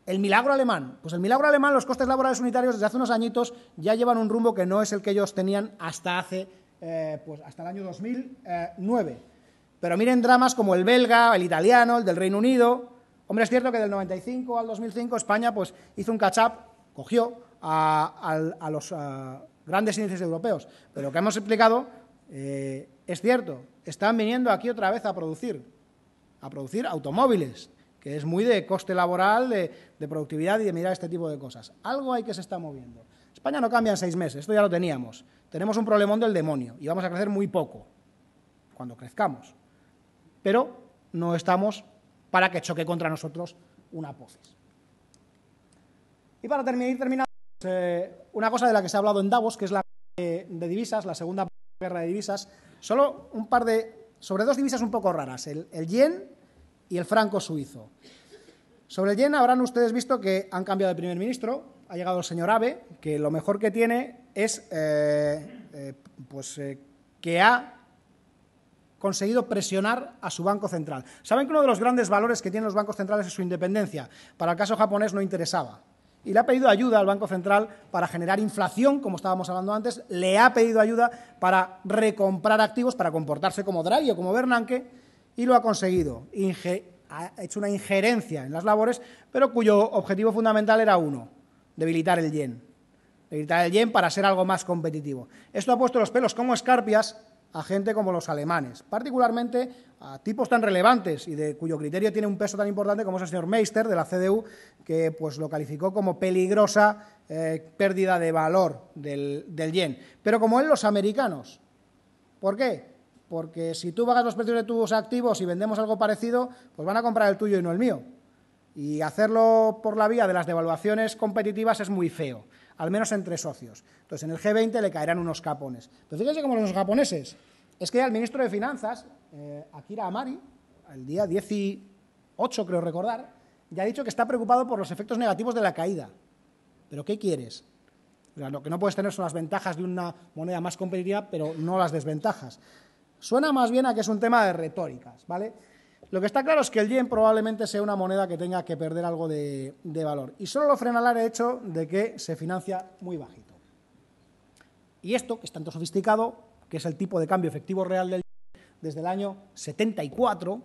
El milagro alemán. Pues el milagro alemán, los costes laborales unitarios desde hace unos añitos ya llevan un rumbo que no es el que ellos tenían hasta hace, pues hasta el año 2009. Pero miren dramas como el belga, el italiano, el del Reino Unido. Hombre, es cierto que del 95 al 2005 España pues hizo un catch-up, cogió a los grandes índices europeos. Pero lo que hemos explicado es cierto, están viniendo aquí otra vez a producir automóviles, que es muy de coste laboral, de productividad y de mirar este tipo de cosas. Algo hay que se está moviendo. España no cambia en 6 meses, esto ya lo teníamos. Tenemos un problemón del demonio y vamos a crecer muy poco cuando crezcamos. Pero no estamos para que choque contra nosotros una apophis. Y para terminar, una cosa de la que se ha hablado en Davos, que es la de divisas, la segunda guerra de divisas, solo sobre dos divisas un poco raras, el yen y el franco suizo. Sobre el yen habrán ustedes visto que han cambiado de primer ministro, ha llegado el señor Abe, que lo mejor que tiene es que ha conseguido presionar a su banco central. Saben que uno de los grandes valores que tienen los bancos centrales es su independencia. Para el caso japonés no interesaba. Y le ha pedido ayuda al Banco Central para generar inflación, como estábamos hablando antes, le ha pedido ayuda para recomprar activos, para comportarse como Draghi o como Bernanke, y lo ha conseguido. Ha hecho una injerencia en las labores, pero cuyo objetivo fundamental era uno, debilitar el yen. Debilitar el yen para ser algo más competitivo. Esto ha puesto los pelos como escarpias a gente como los alemanes, particularmente a tipos tan relevantes y de cuyo criterio tiene un peso tan importante como es el señor Meister de la CDU, que pues lo calificó como peligrosa pérdida de valor del yen. Pero como él, los americanos. ¿Por qué? Porque si tú bajas los precios de tus activos y vendemos algo parecido, pues van a comprar el tuyo y no el mío. Y hacerlo por la vía de las devaluaciones competitivas es muy feo, al menos entre socios. Entonces, en el G20 le caerán unos capones. Pero fíjense cómo los japoneses. Es que el ministro de Finanzas, Akira Amari, el día 18, creo recordar, ya ha dicho que está preocupado por los efectos negativos de la caída. ¿Pero qué quieres? O sea, lo que no puedes tener son las ventajas de una moneda más competitiva, pero no las desventajas. Suena más bien a que es un tema de retóricas, ¿vale? Lo que está claro es que el yen probablemente sea una moneda que tenga que perder algo de valor. Y solo lo frena el hecho de que se financia muy bajito. Y esto, que es tanto sofisticado, que es el tipo de cambio efectivo real del yen desde el año 74,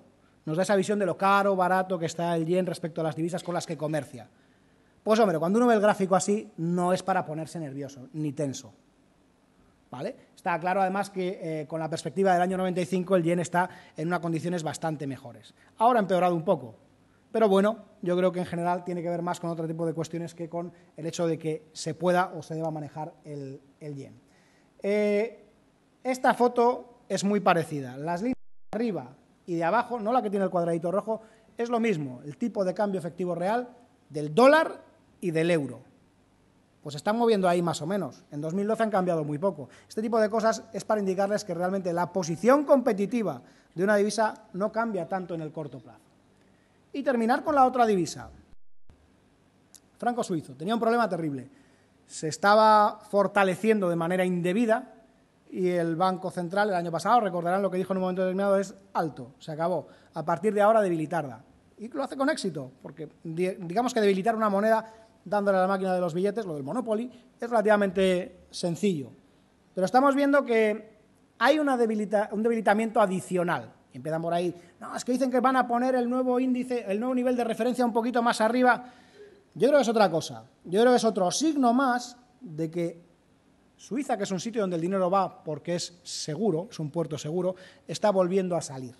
nos da esa visión de lo caro, barato que está el yen respecto a las divisas con las que comercia. Pues hombre, cuando uno ve el gráfico así, no es para ponerse nervioso, ni tenso. ¿Vale? Está claro además que con la perspectiva del año 95 el yen está en unas condiciones bastante mejores. Ahora ha empeorado un poco, pero bueno, yo creo que en general tiene que ver más con otro tipo de cuestiones que con el hecho de que se pueda o se deba manejar el yen. Esta foto es muy parecida. Las líneas de arriba y de abajo, no la que tiene el cuadradito rojo, es lo mismo, el tipo de cambio efectivo real del dólar y del euro. Pues se están moviendo ahí más o menos. En 2012 han cambiado muy poco. Este tipo de cosas es para indicarles que realmente la posición competitiva de una divisa no cambia tanto en el corto plazo. Y terminar con la otra divisa. Franco suizo. Tenía un problema terrible. Se estaba fortaleciendo de manera indebida y el Banco Central el año pasado, recordarán lo que dijo en un momento determinado, es alto, se acabó. A partir de ahora debilitarla. Y lo hace con éxito, porque digamos que debilitar una moneda dándole a la máquina de los billetes, lo del Monopoly, es relativamente sencillo. Pero estamos viendo que hay un debilitamiento adicional. Y empiezan por ahí, no, es que dicen que van a poner el nuevo índice, el nuevo nivel de referencia un poquito más arriba. Yo creo que es otra cosa. Yo creo que es otro signo más de que Suiza, que es un sitio donde el dinero va porque es seguro, es un puerto seguro, está volviendo a salir.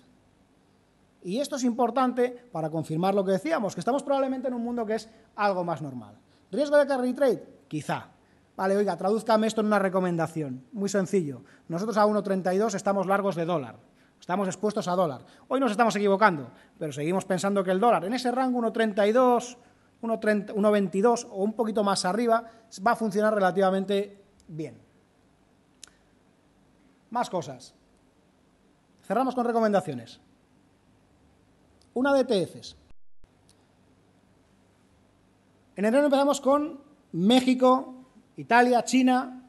Y esto es importante para confirmar lo que decíamos, que estamos probablemente en un mundo que es algo más normal. ¿Riesgo de carry trade? Quizá. Vale, oiga, tradúzcame esto en una recomendación. Muy sencillo. Nosotros a 1,32 estamos largos de dólar. Estamos expuestos a dólar. Hoy nos estamos equivocando, pero seguimos pensando que el dólar en ese rango 1,32, 1,22 o un poquito más arriba va a funcionar relativamente bien. Más cosas. Cerramos con recomendaciones. Una de ETFs. En enero empezamos con México, Italia, China,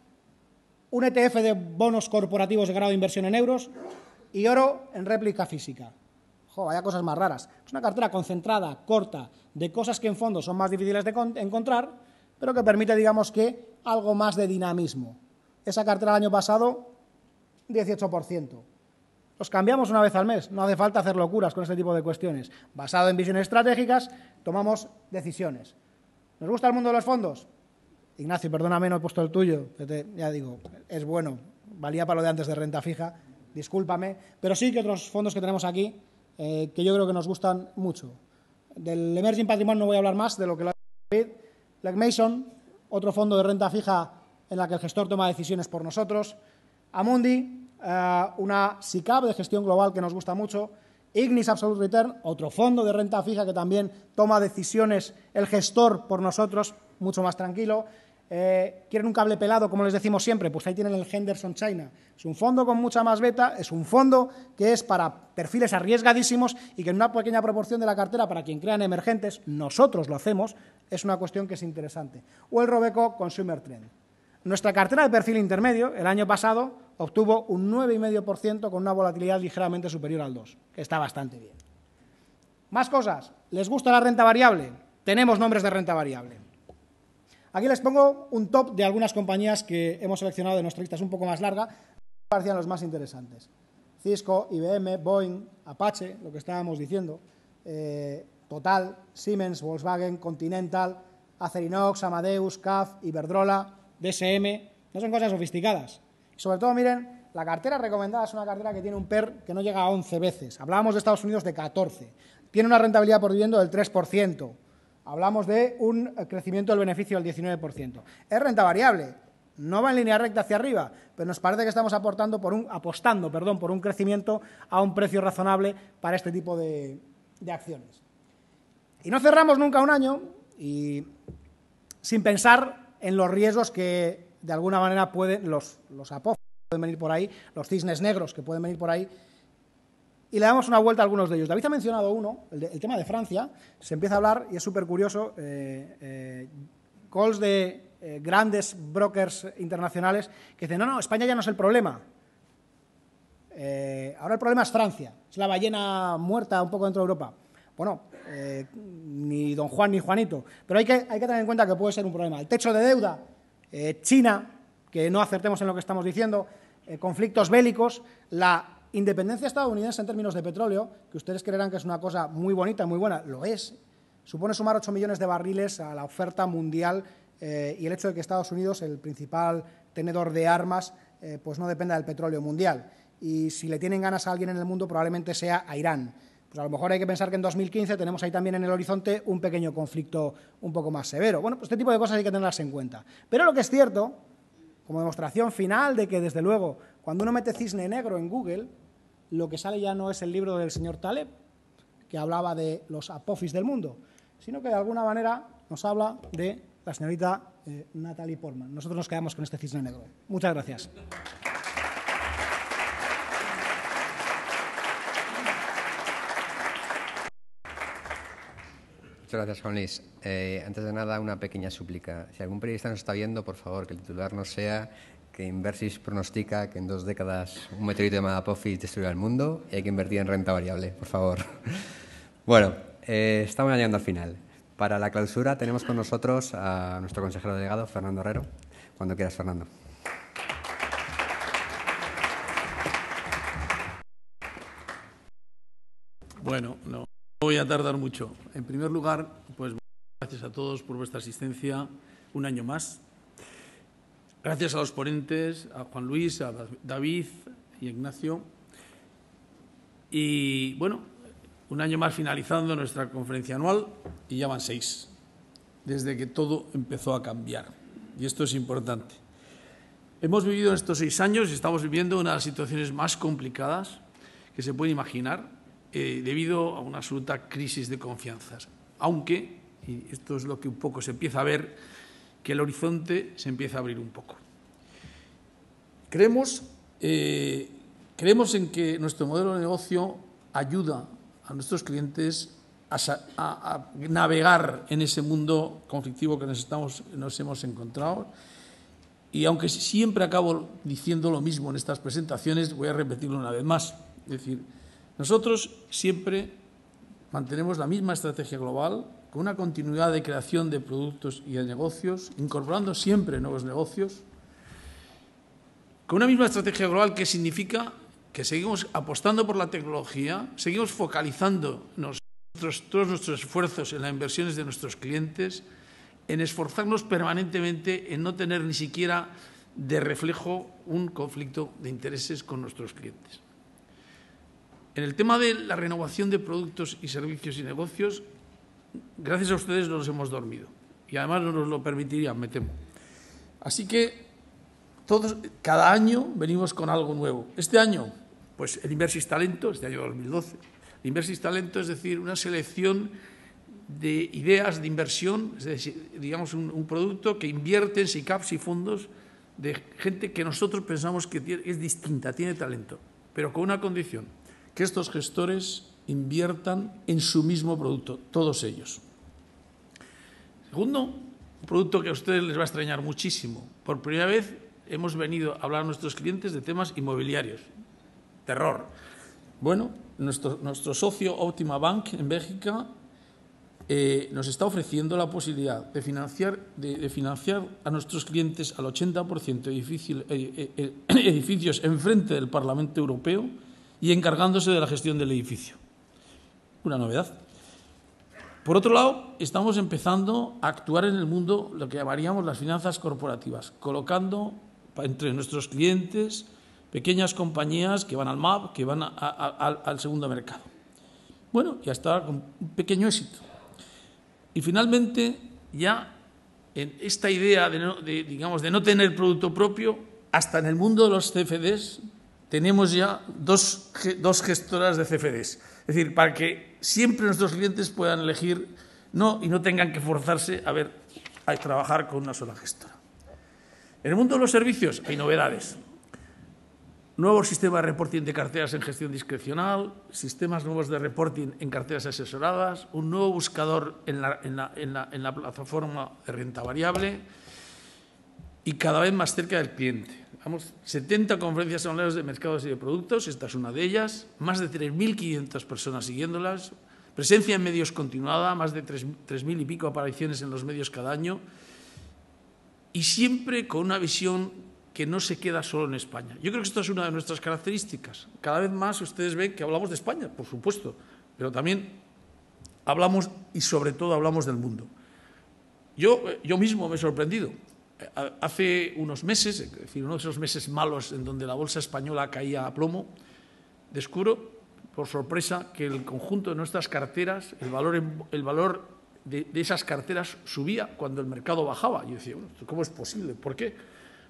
un ETF de bonos corporativos de grado de inversión en euros y oro en réplica física. Jo, vaya cosas más raras. Es una cartera concentrada, corta, de cosas que en fondo son más difíciles de encontrar, pero que permite, digamos que, algo más de dinamismo. Esa cartera el año pasado, 18%. Los cambiamos una vez al mes, no hace falta hacer locuras con este tipo de cuestiones. Basado en visiones estratégicas, tomamos decisiones. ¿Nos gusta el mundo de los fondos? Ignacio, perdóname, no he puesto el tuyo, ya digo, es bueno, valía para lo de antes de renta fija, discúlpame, pero sí que otros fondos que tenemos aquí, que yo creo que nos gustan mucho. Del Emerging Patrimony no voy a hablar más, de lo que lo ha dicho David. Legg Mason, otro fondo de renta fija en la que el gestor toma decisiones por nosotros. Amundi, una SICAV de gestión global que nos gusta mucho. Ignis Absolute Return, otro fondo de renta fija que también toma decisiones el gestor por nosotros, mucho más tranquilo. ¿Quieren un cable pelado, como les decimos siempre? Pues ahí tienen el Henderson China. Es un fondo con mucha más beta, es un fondo que es para perfiles arriesgadísimos y que en una pequeña proporción de la cartera, para quien crea en emergentes, nosotros lo hacemos, es una cuestión que es interesante. O el Robeco Consumer Trend. Nuestra cartera de perfil intermedio, el año pasado, obtuvo un 9,5% con una volatilidad ligeramente superior al 2%, que está bastante bien. Más cosas. ¿Les gusta la renta variable? Tenemos nombres de renta variable. Aquí les pongo un top de algunas compañías que hemos seleccionado de nuestra lista, es un poco más larga, me parecían los más interesantes. Cisco, IBM, Boeing, Apache, lo que estábamos diciendo, Total, Siemens, Volkswagen, Continental, Acerinox, Amadeus, CAF, Iberdrola, DSM, no son cosas sofisticadas. Sobre todo, miren, la cartera recomendada es una cartera que tiene un PER que no llega a 11 veces. Hablábamos de Estados Unidos de 14. Tiene una rentabilidad por dividendo del 3%. Hablamos de un crecimiento del beneficio del 19%. Es renta variable, no va en línea recta hacia arriba, pero nos parece que estamos apostando por un crecimiento a un precio razonable para este tipo de acciones. Y no cerramos nunca un año y sin pensar en los riesgos que de alguna manera pueden, los apófitos pueden venir por ahí, los cisnes negros que pueden venir por ahí, y le damos una vuelta a algunos de ellos. David ha mencionado uno, el tema de Francia, se empieza a hablar, y es súper curioso, calls de grandes brokers internacionales que dicen, no, España ya no es el problema, ahora el problema es Francia, es la ballena muerta un poco dentro de Europa. Bueno, ni don Juan ni Juanito, pero hay que tener en cuenta que puede ser un problema. El techo de deuda, China, que no acertemos en lo que estamos diciendo, conflictos bélicos, la independencia estadounidense en términos de petróleo, que ustedes creerán que es una cosa muy bonita, muy buena, lo es, supone sumar 8 millones de barriles a la oferta mundial y el hecho de que Estados Unidos, el principal tenedor de armas, pues no dependa del petróleo mundial. Y si le tienen ganas a alguien en el mundo, probablemente sea a Irán. Pues a lo mejor hay que pensar que en 2015 tenemos ahí también en el horizonte un pequeño conflicto un poco más severo. Bueno, pues este tipo de cosas hay que tenerlas en cuenta. Pero lo que es cierto, como demostración final de que, desde luego, cuando uno mete cisne negro en Google, lo que sale ya no es el libro del señor Taleb, que hablaba de los apófis del mundo, sino que de alguna manera nos habla de la señorita Natalie Portman. Nosotros nos quedamos con este cisne negro. Muchas gracias. Muchas gracias, Juan Luis. Antes de nada, una pequeña súplica. Si algún periodista nos está viendo, por favor, que el titular no sea que Inversis pronostica que en 2 décadas un meteorito llamado Apophis destruirá el mundo y hay que invertir en renta variable, por favor. Bueno, estamos llegando al final. Para la clausura tenemos con nosotros a nuestro consejero delegado, Fernando Herrero. Cuando quieras, Fernando. Bueno, no voy a tardar mucho. En primer lugar, pues gracias a todos por vuestra asistencia un año más. Gracias a los ponentes, a Juan Luis, a David y a Ignacio. Y bueno, un año más finalizando nuestra conferencia anual y ya van 6, desde que todo empezó a cambiar. Y esto es importante. Hemos vivido en estos 6 años y estamos viviendo una de las situaciones más complicadas que se puede imaginar debido a una absoluta crisis de confianzas. Aunque, y esto es lo que un poco se empieza a ver, que el horizonte se empieza a abrir un poco. Creemos en que nuestro modelo de negocio ayuda a nuestros clientes a navegar en ese mundo conflictivo que nos hemos encontrado. Y aunque siempre acabo diciendo lo mismo en estas presentaciones, voy a repetirlo una vez más. Es decir, nosotros siempre mantenemos la misma estrategia global, con una continuidad de creación de productos y de negocios, incorporando siempre nuevos negocios, con una misma estrategia global que significa que seguimos apostando por la tecnología, seguimos focalizando todos nuestros esfuerzos en las inversiones de nuestros clientes, en esforzarnos permanentemente en no tener ni siquiera de reflejo un conflicto de intereses con nuestros clientes. En el tema de la renovación de productos y servicios y negocios, gracias a ustedes no nos hemos dormido y además no nos lo permitirían, me temo. Así que cada año venimos con algo nuevo. Este año, pues el Inversis Talento, este año 2012. El Inversis Talento es decir, una selección de ideas de inversión, es decir, digamos un producto que invierte en SICAPs y fondos de gente que nosotros pensamos que es distinta, tiene talento, pero con una condición, que estos gestores inviertan en su mismo producto, todos ellos. Segundo, un producto que a ustedes les va a extrañar muchísimo. Por primera vez hemos venido a hablar a nuestros clientes de temas inmobiliarios. Terror. Bueno, nuestro socio Optima Bank en Bélgica nos está ofreciendo la posibilidad de financiar a nuestros clientes al 80% edificios enfrente del Parlamento Europeo y encargándose de la gestión del edificio. Una novedad. Por otro lado, estamos empezando a actuar en el mundo lo que llamaríamos las finanzas corporativas, colocando entre nuestros clientes pequeñas compañías que van al MAP, que van al segundo mercado. Bueno, ya está con un pequeño éxito. Y finalmente, ya en esta idea de no tener producto propio, hasta en el mundo de los CFDs tenemos ya dos gestoras de CFDs. Es decir, para que siempre nuestros clientes puedan elegir y no tengan que forzarse a trabajar con una sola gestora. En el mundo de los servicios hay novedades. Nuevo sistema de reporting de carteras en gestión discrecional, sistemas nuevos de reporting en carteras asesoradas, un nuevo buscador en la plataforma de renta variable y cada vez más cerca del cliente. 70 conferencias anuales de mercados y de productos, esta es una de ellas, más de 3.500 personas siguiéndolas, presencia en medios continuada, más de 3.000 y pico apariciones en los medios cada año y siempre con una visión que no se queda solo en España. Yo creo que esto es una de nuestras características. Cada vez más ustedes ven que hablamos de España, por supuesto, pero también hablamos y sobre todo hablamos del mundo. Yo mismo me he sorprendido. Hace unos meses, es decir, uno de esos meses malos en donde la bolsa española caía a plomo, descubro, por sorpresa, que el conjunto de nuestras carteras, el valor de esas carteras subía cuando el mercado bajaba. Yo decía, bueno, ¿cómo es posible? ¿Por qué?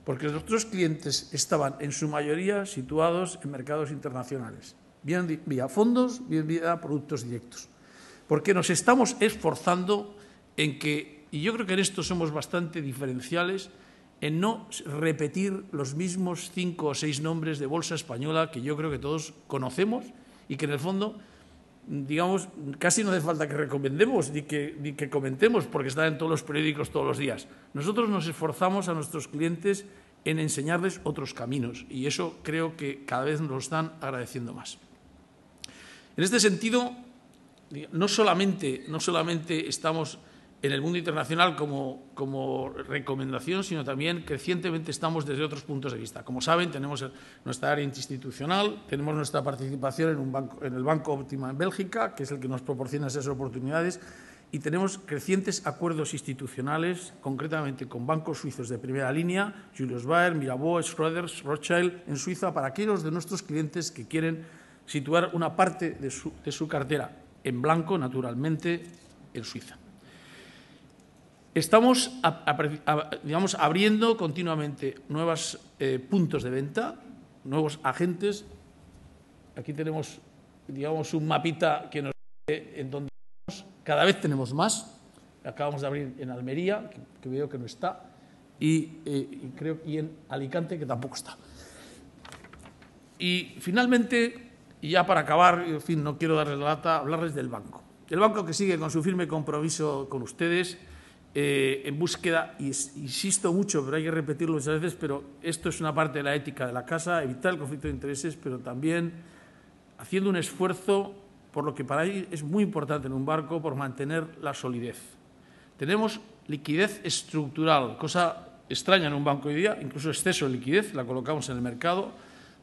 Porque nuestros clientes estaban en su mayoría situados en mercados internacionales, bien vía fondos, bien vía productos directos. Porque nos estamos esforzando en que, y yo creo que en esto somos bastante diferenciales, en no repetir los mismos 5 o 6 nombres de bolsa española que yo creo que todos conocemos y que en el fondo, digamos, casi no hace falta que recomendemos ni que comentemos porque están en todos los periódicos todos los días. Nosotros nos esforzamos a nuestros clientes en enseñarles otros caminos y eso creo que cada vez nos lo están agradeciendo más. En este sentido, no solamente estamos en el mundo internacional como recomendación, sino también crecientemente estamos desde otros puntos de vista. Como saben, tenemos nuestra área institucional, tenemos nuestra participación en el Banco Optima en Bélgica, que es el que nos proporciona esas oportunidades, y tenemos crecientes acuerdos institucionales, concretamente con bancos suizos de primera línea, Julius Baer, Mirabeau, Schroders, Rothschild, en Suiza, para aquellos de nuestros clientes que quieren situar una parte de su cartera en blanco, naturalmente, en Suiza. Estamos digamos, abriendo continuamente nuevos puntos de venta, nuevos agentes. Aquí tenemos, digamos, un mapita que nos dice en donde cada vez tenemos más. Acabamos de abrir en Almería, que veo que no está, y en Alicante, que tampoco está. Y finalmente, y ya para acabar, en fin, no quiero darles la lata, hablarles del banco. El banco que sigue con su firme compromiso con ustedes, en búsqueda, y insisto mucho, pero hay que repetirlo muchas veces, pero esto es una parte de la ética de la casa, evitar el conflicto de intereses, pero también haciendo un esfuerzo por lo que para ellos es muy importante en un banco, por mantener la solidez. Tenemos liquidez estructural, cosa extraña en un banco hoy día, incluso exceso de liquidez, la colocamos en el mercado.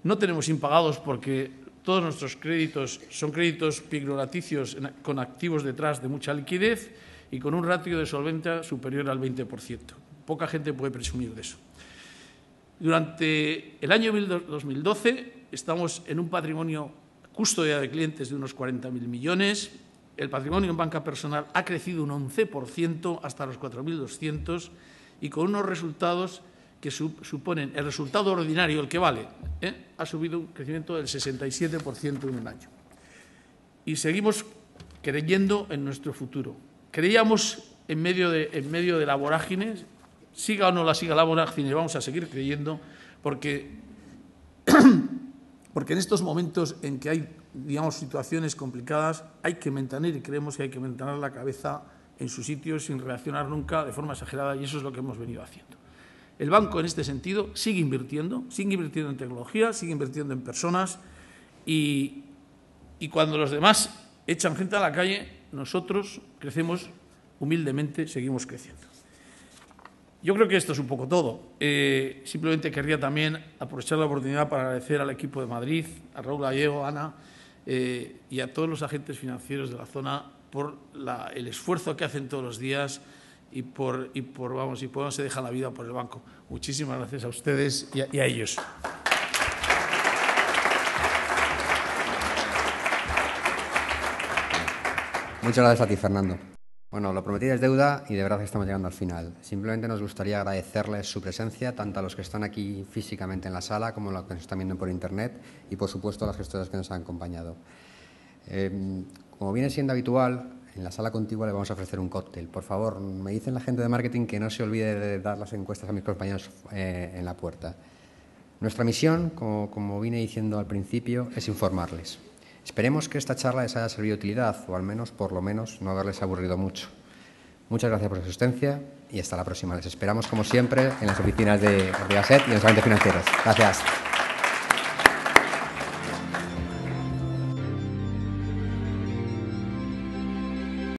No tenemos impagados porque todos nuestros créditos son créditos pignoraticios con activos detrás de mucha liquidez y con un ratio de solvencia superior al 20%. Poca gente puede presumir de eso. Durante el año 2012 estamos en un patrimonio custodia de clientes de unos 40.000 millones. El patrimonio en banca personal ha crecido un 11% hasta los 4.200 y con unos resultados que suponen el resultado ordinario, el que vale, ha subido un crecimiento del 67% en un año. Y seguimos creyendo en nuestro futuro. Creíamos en medio de la vorágine, siga o no la siga la vorágine, vamos a seguir creyendo, porque en estos momentos en que hay, digamos, situaciones complicadas, hay que mantener, y creemos que hay que mantener la cabeza en su sitio sin reaccionar nunca de forma exagerada, y eso es lo que hemos venido haciendo. El banco, en este sentido, sigue invirtiendo en tecnología, sigue invirtiendo en personas, y cuando los demás echan gente a la calle, nosotros crecemos humildemente, seguimos creciendo. Yo creo que esto es un poco todo. Simplemente querría también aprovechar la oportunidad para agradecer al equipo de Madrid, a Raúl Gallego, a Ana y a todos los agentes financieros de la zona por el esfuerzo que hacen todos los días y por se dejan la vida por el banco. Muchísimas gracias a ustedes y a ellos. Muchas gracias a ti, Fernando. Bueno, lo prometido es deuda y de verdad estamos llegando al final. Simplemente nos gustaría agradecerles su presencia, tanto a los que están aquí físicamente en la sala como a los que nos están viendo por Internet y, por supuesto, a las gestoras que nos han acompañado. Como viene siendo habitual, en la sala contigua le vamos a ofrecer un cóctel. Por favor, me dicen la gente de marketing que no se olvide de dar las encuestas a mis compañeros en la puerta. Nuestra misión, como vine diciendo al principio, es informarles. Esperemos que esta charla les haya servido de utilidad, o al menos, por lo menos, no haberles aburrido mucho. Muchas gracias por su asistencia y hasta la próxima. Les esperamos, como siempre, en las oficinas de Gasset y en los agentes financieros. Gracias.